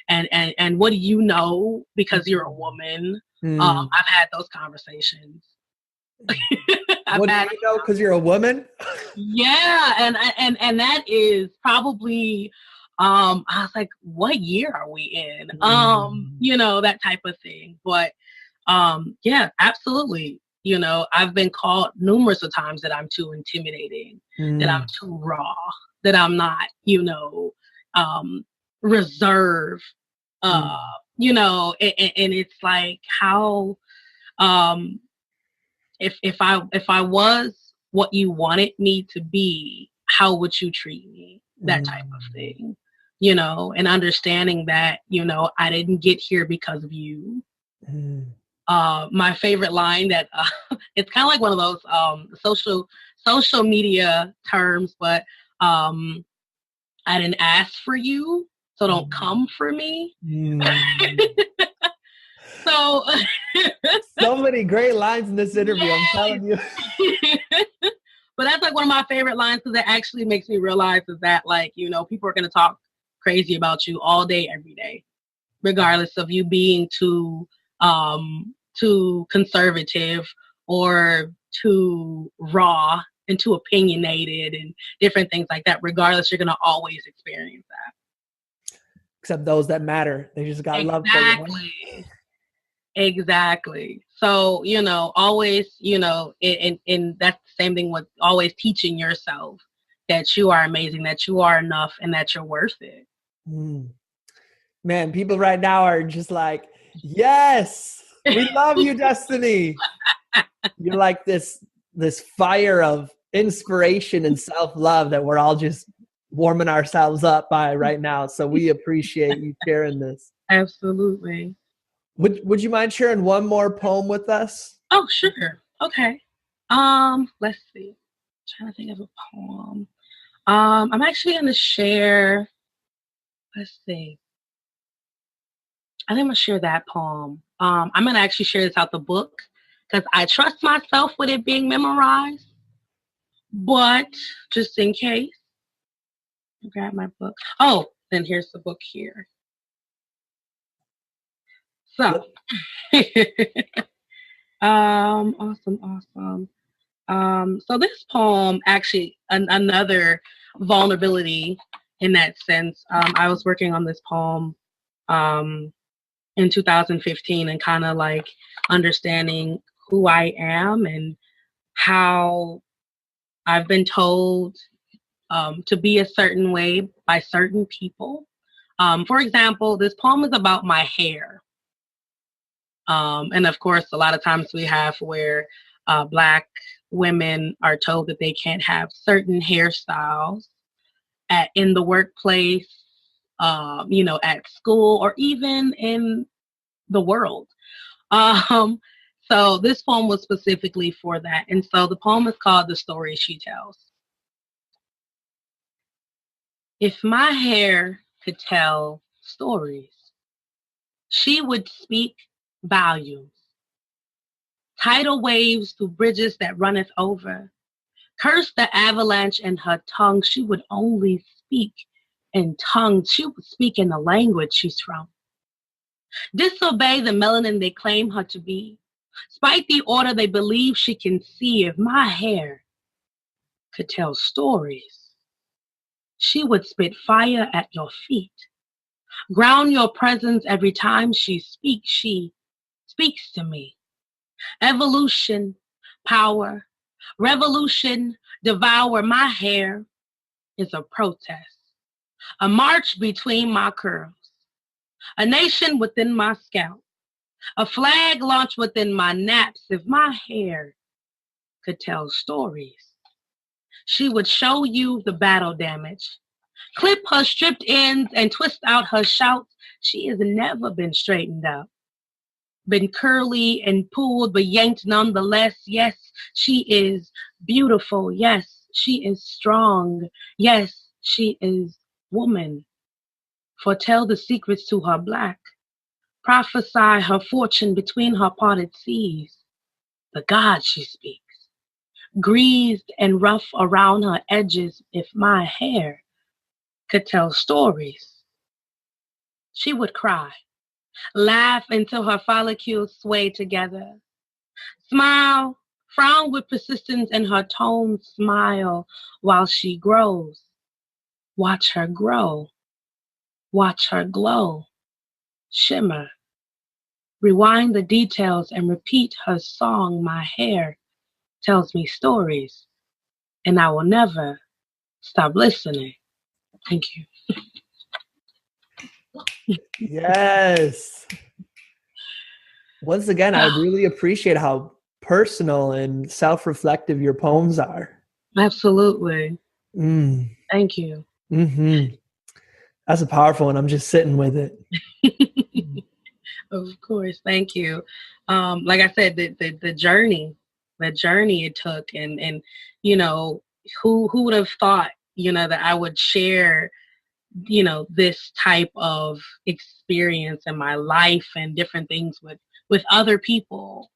and what do you know, because you're a woman. I've had those conversations. What do you know, because you're a woman? Yeah, and that is probably, I was like, what year are we in? That type of thing. But yeah, absolutely. You know, I've been called numerous of times that I'm too intimidating, that I'm too raw, that I'm not, you know, reserved, you know, and it's like how, if I was what you wanted me to be, how would you treat me? That type of thing, you know, and understanding that, you know, I didn't get here because of you. My favorite line that it's kind of like one of those social media terms, but I didn't ask for you, so don't come for me. So so many great lines in this interview. Yes. I'm telling you. But that's like one of my favorite lines because it actually makes me realize is that, like, you know, people are going to talk crazy about you all day, every day, regardless of you being too conservative or too raw and too opinionated and different things like that. Regardless, you're going to always experience that. Except those that matter. They just got love for you. Exactly. So, you know, always, you know, and that's the same thing with always teaching yourself that you are amazing, that you are enough, and that you're worth it. Man, people right now are just like, yes, we love you, Destinny. You're like this fire of inspiration and self-love that we're all just warming ourselves up by right now. So we appreciate you sharing this. Absolutely. Would you mind sharing one more poem with us? Oh, sure. Okay. Let's see. I'm trying to think of a poem. I'm actually going to share. Let's see. I think I'm going to share that poem. I'm going to actually share this out the book because I trust myself with it being memorized. But just in case, I'll grab my book. Oh, then here's the book here. So, awesome. So this poem actually another vulnerability in that sense. I was working on this poem in 2015 and kind of like understanding who I am and how I've been told to be a certain way by certain people. For example, this poem is about my hair. And of course, a lot of times we have where Black women are told that they can't have certain hairstyles in the workplace, you know, at school, or even in the world. So this poem was specifically for that. And so the poem is called The Story She Tells. If my hair could tell stories, she would speak volumes. Tidal waves through bridges that runneth over. Curse the avalanche in her tongue. She would only speak in tongues. She would speak in the language she's from. Disobey the melanin they claim her to be. Spite the order they believe she can see. If my hair could tell stories, she would spit fire at your feet. Ground your presence every time she speaks. She speaks to me. Evolution, power, revolution, devour. My hair is a protest, a march between my curls, a nation within my scalp, a flag launched within my naps. If my hair could tell stories, she would show you the battle damage, clip her stripped ends and twist out her shouts. She has never been straightened up, been curly and pulled, but yanked nonetheless. Yes, she is beautiful. Yes, she is strong. Yes, she is woman. Foretell the secrets to her black. Prophesy her fortune between her parted seas. The God she speaks, greased and rough around her edges. If my hair could tell stories, she would cry, laugh until her follicles sway together, smile, frown with persistence in her tone, smile while she grows. Watch her grow, watch her glow, shimmer, Rewind the details and repeat her song. My hair tells me stories, and I will never stop listening. Thank you. Yes. Once again, I really appreciate how personal and self-reflective your poems are. Absolutely. Thank you. Mm-hmm. That's a powerful one. I'm just sitting with it. Of course. Thank you. Like I said, the journey it took, and you know, who would have thought, you know, that I would share, you know, this type of experience in my life and different things with other people.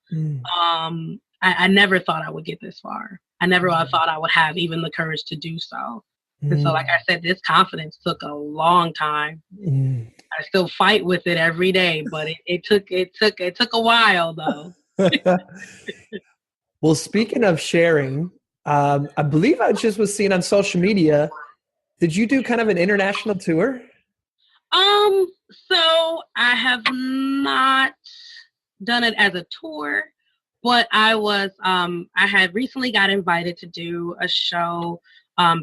I never thought I would get this far. I never thought I would have even the courage to do so. And so, like I said, this confidence took a long time. I still fight with it every day, but it took a while though. Well, speaking of sharing, I believe I just was seeing on social media. Did you do kind of an international tour? So I have not done it as a tour, but I had recently got invited to do a show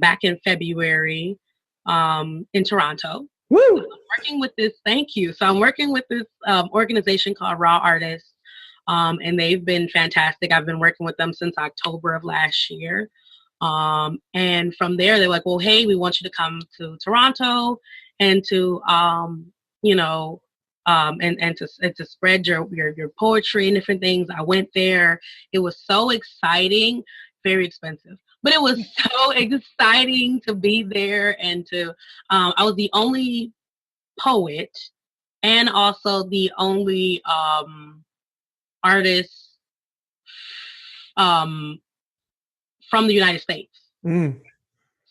back in February in Toronto. Woo! So I'm working with this, thank you. So I'm working with this organization called Raw Artists, and they've been fantastic. I've been working with them since October of last year. And from there, they're like, well, hey, we want you to come to Toronto and to, you know, and to spread your poetry and different things. I went there. It was so exciting, very expensive, but it was so exciting to be there and to, I was the only poet and also the only artist from the United States.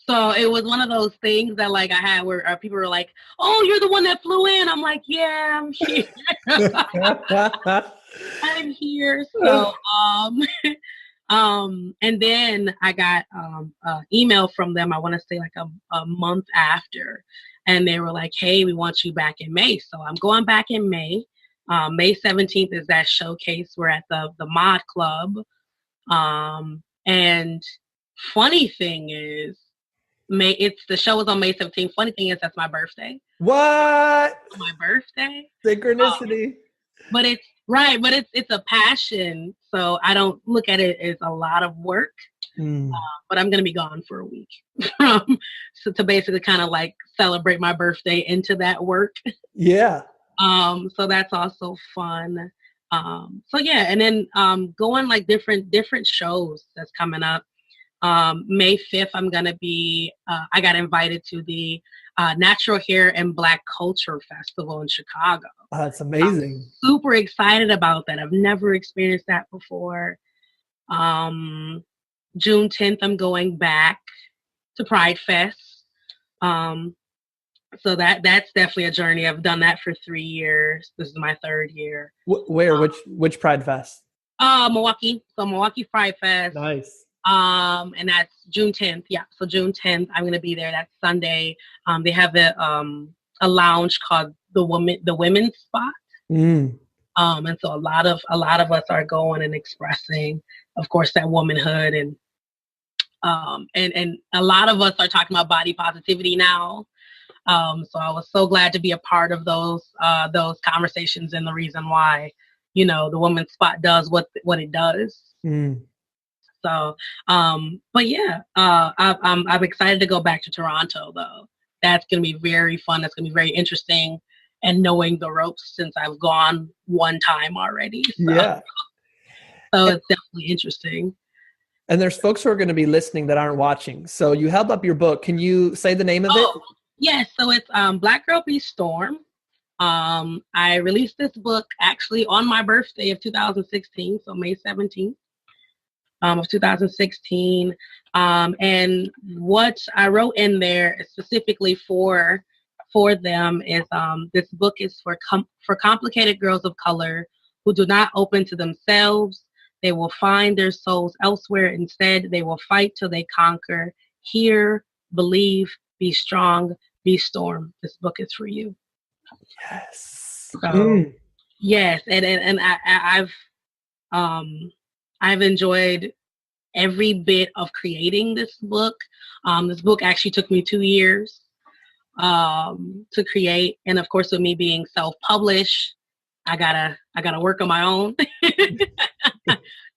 So it was one of those things that like I had where people were like, oh, you're the one that flew in. I'm like, yeah, I'm here. I'm here. So, and then I got an email from them, I want to say like a month after, and they were like, hey, we want you back in May. So I'm going back in May. May 17th is that showcase. We're at the Mod Club. And funny thing is, the show is on May 17th. Funny thing is, that's my birthday. What? My birthday. Synchronicity. But it's right, but it's a passion. So I don't look at it as a lot of work. But I'm gonna be gone for a week. So to basically kind of like celebrate my birthday into that work. Yeah. So that's also fun. So yeah, and then going like different shows that's coming up. May 5th, I'm going to be, I got invited to the Natural Hair and Black Culture Festival in Chicago. Oh, that's amazing. I'm super excited about that. I've never experienced that before. June 10th, I'm going back to Pride Fest. So that's definitely a journey. I've done that for 3 years. This is my 3rd year. Where? Which Pride Fest? Milwaukee. So Milwaukee Pride Fest. Nice. And that's June 10th. Yeah. So June 10th, I'm going to be there. That's Sunday. They have a lounge called the Women's Spot. And so a lot of us are going and expressing, of course, that womanhood, and a lot of us are talking about body positivity now. So I was so glad to be a part of those conversations, and the reason why, you know, the Women's Spot does what it does. So, but yeah, I'm excited to go back to Toronto though. That's going to be very fun. That's going to be very interesting, and knowing the ropes since I've gone one time already. So, yeah. So it's definitely interesting. And there's folks who are going to be listening that aren't watching. So you held up your book. Can you say the name of it? Yes. So it's Black Girl Be Storm. I released this book actually on my birthday of 2016. So May 17th. Of 2016. And what I wrote in there specifically for them is this book is for complicated girls of color who do not open to themselves. They will find their souls elsewhere. Instead, they will fight till they conquer. Hear, believe, be strong, be storm. This book is for you. Yes. So, Yes, and um I've enjoyed every bit of creating this book. This book actually took me 2 years to create, and of course, with me being self-published, I gotta work on my own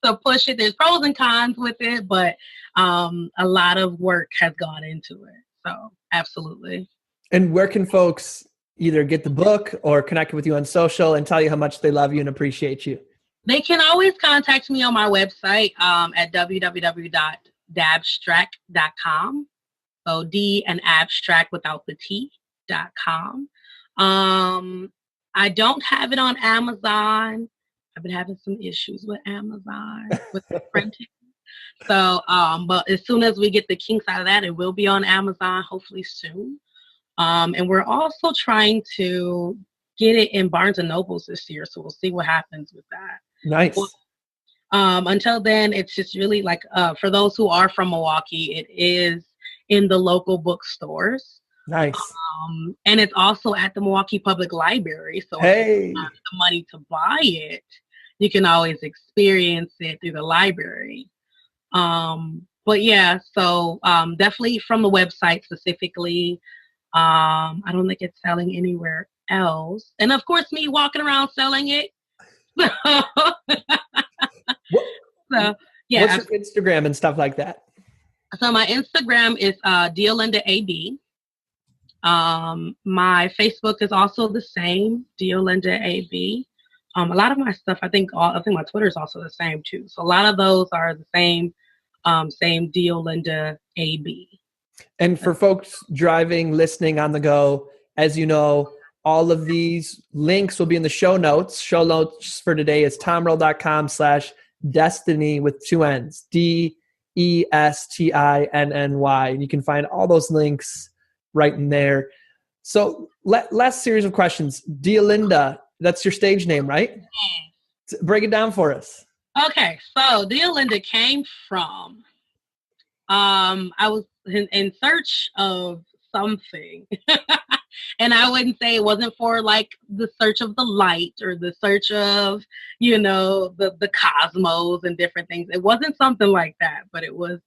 to push it. There's pros and cons with it, but a lot of work has gone into it. So absolutely. And where can folks either get the book or connect with you on social and tell you how much they love you and appreciate you? They can always contact me on my website at www.dabstract.com. So D and abstract without the T.com. I don't have it on Amazon. I've been having some issues with Amazon with the printing. So, but as soon as we get the kinks out of that, it will be on Amazon, hopefully soon. And we're also trying to get it in Barnes and Nobles this year. So we'll see what happens with that. Nice. Until then, it's just really like, for those who are from Milwaukee, it is in the local bookstores. Nice. And it's also at the Milwaukee Public Library. So hey, if you have the money to buy it, you can always experience it through the library. But yeah, so definitely from the website specifically. I don't think it's selling anywhere else. And of course, me walking around selling it. So yeah. What's your Instagram and stuff like that? So my Instagram is DeolindaAB. My Facebook is also the same, DeolindaAB. A lot of my stuff, I think my Twitter is also the same too. So a lot of those are the same DeolindaAB. And for folks driving, listening on the go, as you know, all of these links will be in the show notes. Show notes for today is tomrell.com/Destinny with 2 N's, DESTINNY. And you can find all those links right in there. So last series of questions. Deolinda, that's your stage name, right? Break it down for us. Okay, so Deolinda came from, I was in search of something. And I wouldn't say it wasn't for like the search of the light or the search of, the cosmos and different things. It wasn't something like that, but it was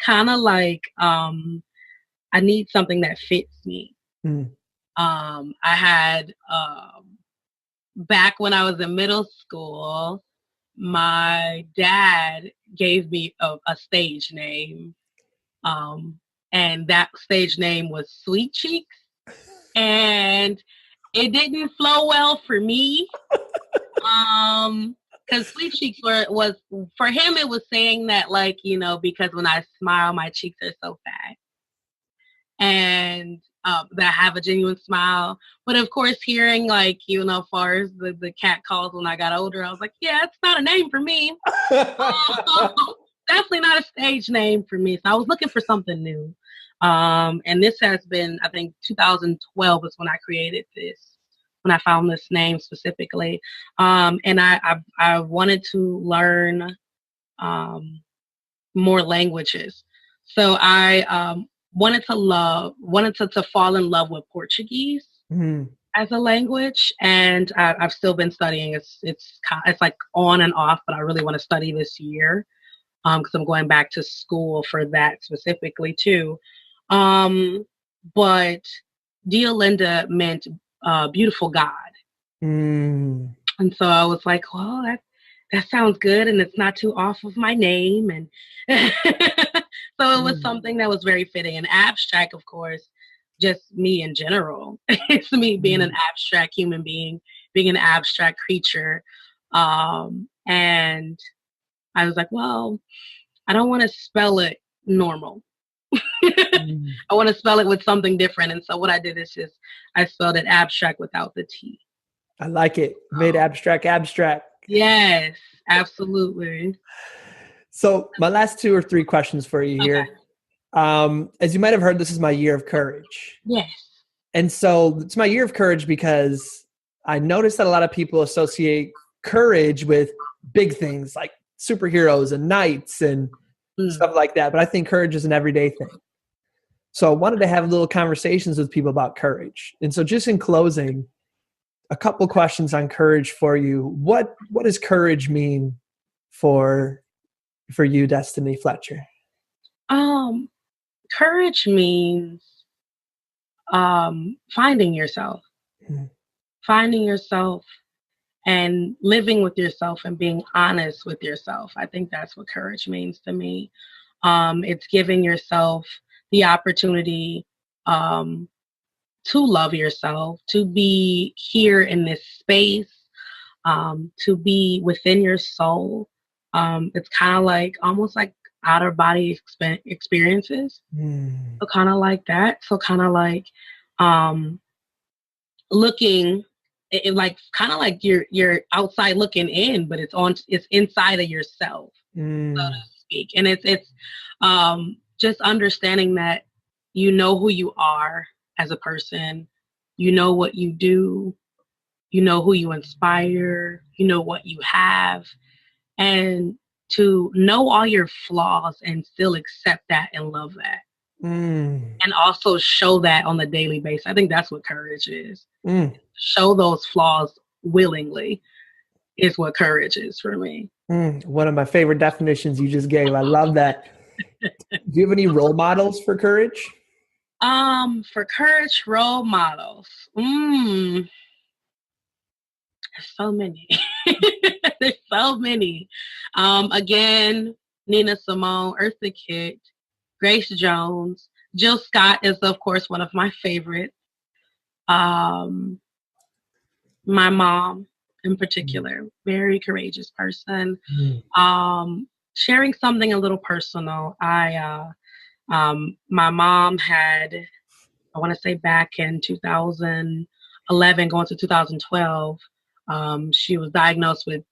kind of like, I need something that fits me. I had, back when I was in middle school, my dad gave me a stage name. And that stage name was Sweet Cheeks. And it didn't flow well for me. Because Sweet Cheeks was for him, it was saying that, like, because when I smile, my cheeks are so fat. And that I have a genuine smile. But of course, hearing, like, as far as the cat calls when I got older, I was like, yeah, it's not a name for me. Definitely not a stage name for me. So I was looking for something new. And this has been, I think 2012 is when I created this, when I found this name specifically. And I wanted to learn more languages. So I wanted to fall in love with Portuguese as a language. And I've still been studying. It's like on and off, but I really want to study this year. Because I'm going back to school for that specifically too. But Deolinda meant beautiful God. And so I was like, well, that sounds good, and it's not too off of my name. And so it was something that was very fitting. And abstract, of course, just me in general. It's me being an abstract human being, being an abstract creature. And I was like, well, I don't want to spell it normal. I want to spell it with something different. And so what I did is I spelled it abstract without the T. I like it. Made abstract. Yes, absolutely. So my last 2 or 3 questions for you here. Okay. As you might have heard, this is my year of courage. Yes. And so it's my year of courage because I noticed that a lot of people associate courage with big things like superheroes and knights and stuff like that. But I think courage is an everyday thing. So I wanted to have little conversations with people about courage. And so just in closing, a couple questions on courage for you. What does courage mean for you, Destinny Fletcher? Courage means finding yourself. Mm. Finding yourself and living with yourself and being honest with yourself. I think that's what courage means to me. It's giving yourself the opportunity to love yourself, to be here in this space, to be within your soul. It's kind of like almost like outer body experiences. So kind of like that. So kind of like looking like kind of like you're outside looking in, but it's inside of yourself, so to speak. And it's just understanding that you know who you are as a person, you know what you do, you know who you inspire, you know what you have, and to know all your flaws and still accept that and love that. And also show that on a daily basis. I think that's what courage is. Show those flaws willingly is what courage is for me. One of my favorite definitions you just gave. I love that. Do you have any role models for courage? For courage, role models. There's so many. There's so many. Again, Nina Simone, Eartha Kitt, Grace Jones, Jill Scott is of course one of my favorites. My mom in particular, very courageous person. Sharing something a little personal. My mom had, I want to say back in 2011 going to 2012, she was diagnosed with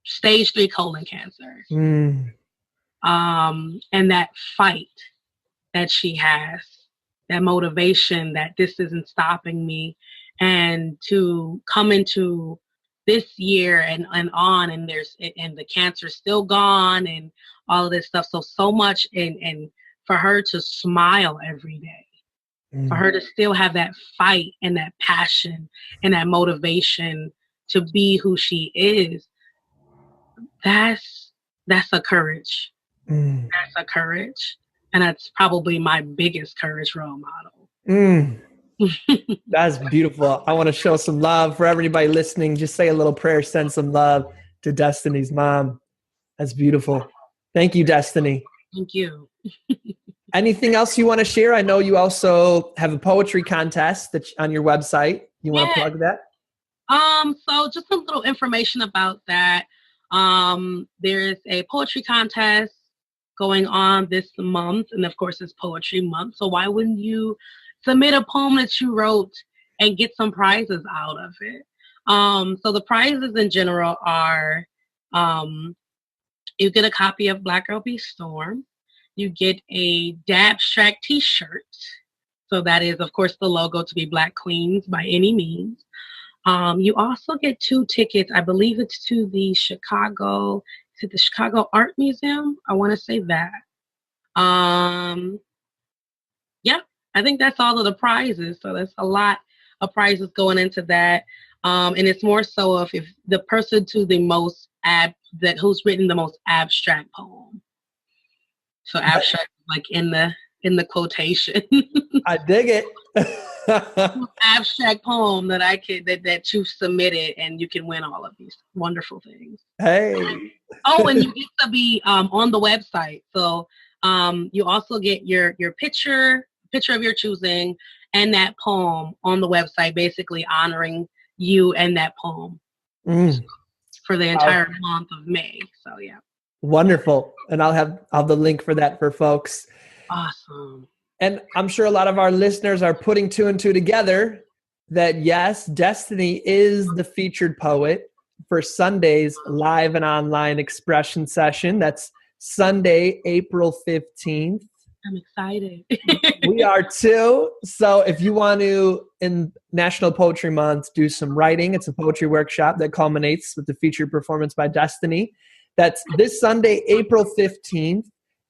stage 3 colon cancer. And that fight that she has, that motivation that this isn't stopping me, and to come into this year and on, and the cancer's still gone and all of this stuff. So much, and for her to smile every day, for her to still have that fight and that passion and that motivation to be who she is, that's a courage. That's a courage. And that's probably my biggest courage role model. That's beautiful. I want to show some love for everybody listening. Just say a little prayer, send some love to Destinny's mom. That's beautiful. Thank you, Destinny. Thank you. Anything else you want to share? I know you also have a poetry contest that's on your website. You want to plug that? So just a little information about that. There is a poetry contest going on this month, and of course it's Poetry Month, so why wouldn't you submit a poem that you wrote and get some prizes out of it? So the prizes in general are, you get a copy of Black Girl Be Storm, you get a Dabstract t-shirt, so that is of course the logo to be Black Queens by any means. You also get 2 tickets, I believe it's to the Chicago Art Museum. I want to say that. Yeah, I think that's all of the prizes. So there's a lot of prizes going into that. And it's more so if the person to the most who's written the most abstract poem. So abstract, like in the quotation. I dig it. Abstract poem that you've submitted, and you can win all of these wonderful things. Hey. And you get to be on the website. So you also get your picture of your choosing and that poem on the website, basically honoring you and that poem for the entire month of May. So yeah. Wonderful. And I'll have the link for that for folks. Awesome. And I'm sure a lot of our listeners are putting 2 and 2 together that yes, Destinny is the featured poet for Sunday's live and online expression session. That's Sunday, April 15th. I'm excited. We are too. So if you want to, in National Poetry Month, do some writing, it's a poetry workshop that culminates with the featured performance by Destinny. That's this Sunday, April 15th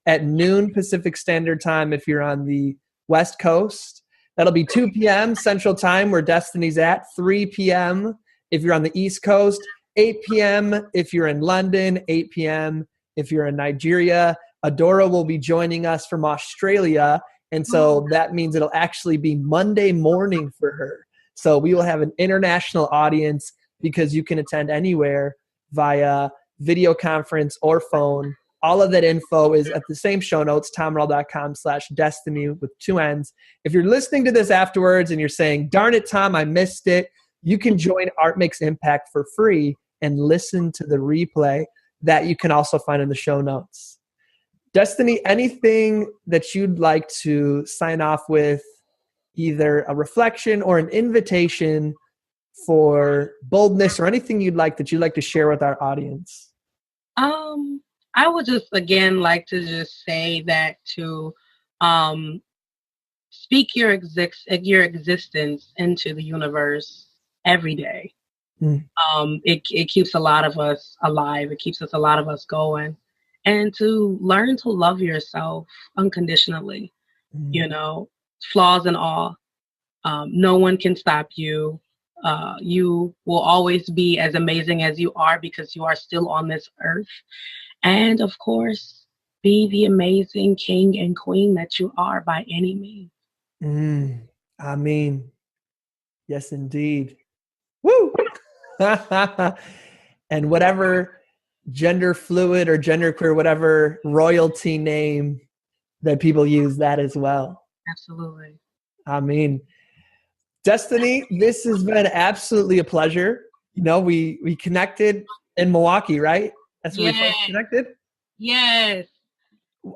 at noon Pacific Standard Time if you're on the West Coast. That'll be 2 p.m. Central Time where Destinny's at, 3 p.m. if you're on the East Coast, 8 p.m. if you're in London, 8 p.m. if you're in Nigeria. Adora will be joining us from Australia, and so that means it'll actually be Monday morning for her. So we will have an international audience because you can attend anywhere via video conference or phone. All of that info is at the same show notes, tomearl.com/destiny with 2 N's. If you're listening to this afterwards and you're saying, darn it, Tom, I missed it, you can join Art Makes Impact for free and listen to the replay that you can also find in the show notes. Destinny, anything that you'd like to sign off with, either a reflection or an invitation for boldness or anything you'd like to share with our audience? I would just again like to just say that to speak your existence into the universe every day. It keeps a lot of us alive. It keeps a lot of us going. And to learn to love yourself unconditionally, flaws and all. No one can stop you. You will always be as amazing as you are because you are still on this earth. And of course, be the amazing king and queen that you are by any means. I mean, yes, indeed. Woo! And whatever gender fluid or genderqueer, whatever royalty name that people use, that as well. Absolutely. I mean, Destinny, this has been absolutely a pleasure. We connected in Milwaukee, right? That's where we first connected? Yes.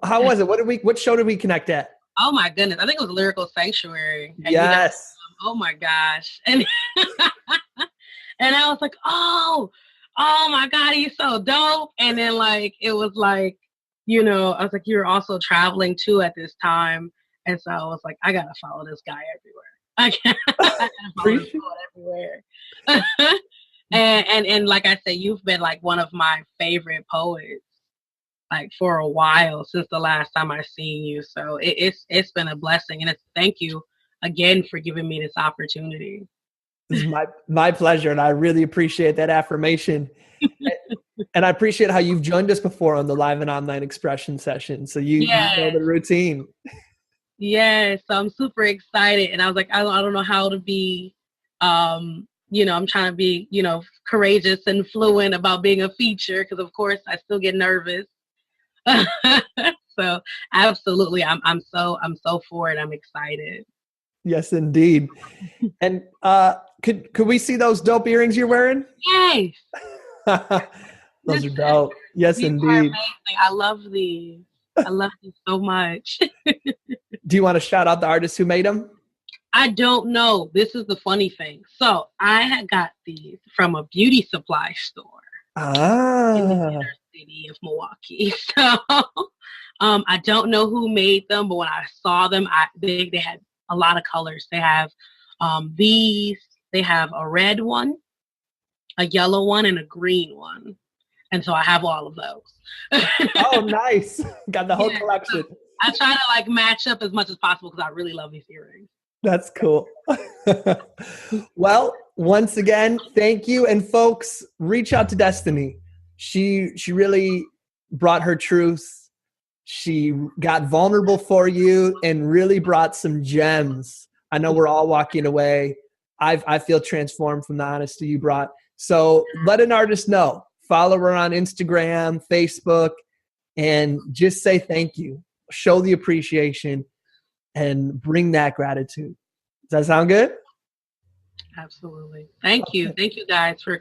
How was it? What show did we connect at? Oh my goodness. I think it was Lyrical Sanctuary. And yes. Oh my gosh. And and I was like, oh my God, he's so dope. And then it was I was like, you're also traveling too at this time. And so I was like, I gotta follow this guy everywhere. I gotta follow this guy everywhere. and like I said, you've been one of my favorite poets for a while since the last time I seen you. So it's been a blessing, and thank you again for giving me this opportunity. This is my pleasure, and I really appreciate that affirmation. And I appreciate how you've joined us before on the live and online expression session. So you know the routine. Yes, so I'm super excited, and I was like, I don't know how to be. I'm trying to be, courageous and fluent about being a feature because, of course, I still get nervous. So absolutely, I'm so for it. I'm excited. Yes, indeed. And could we see those dope earrings you're wearing? Yes. Those are dope. Yes, these indeed. Are amazing. I love these. I love these so much. Do you want to shout out the artists who made them? I don't know. This is the funny thing. So I had got these from a beauty supply store in the inner city of Milwaukee. So I don't know who made them, but when I saw them, they had a lot of colors. They have these. They have a red one, a yellow one, and a green one. And so I have all of those. Oh, nice. Got the whole collection. So I try to match up as much as possible because I really love these earrings. That's cool. Well, once again, thank you. And folks, reach out to Destinny. She really brought her truth. She got vulnerable for you and really brought some gems. I know we're all walking away. I feel transformed from the honesty you brought. So let an artist know. Follow her on Instagram, Facebook, and just say thank you. Show the appreciation and bring that gratitude. Does that sound good? Absolutely. Thank you. Thank you guys for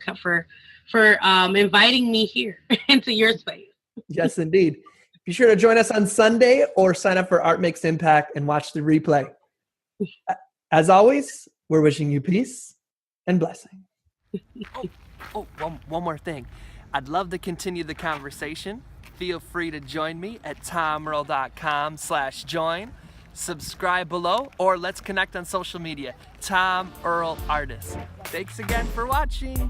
inviting me here into your space. Yes, indeed. Be sure to join us on Sunday or sign up for Art Makes Impact and watch the replay. As always, we're wishing you peace and blessing. One more thing. I'd love to continue the conversation. Feel free to join me at tomearl.com/join. Subscribe below, or let's connect on social media. Tom Earl Artist. Thanks again for watching.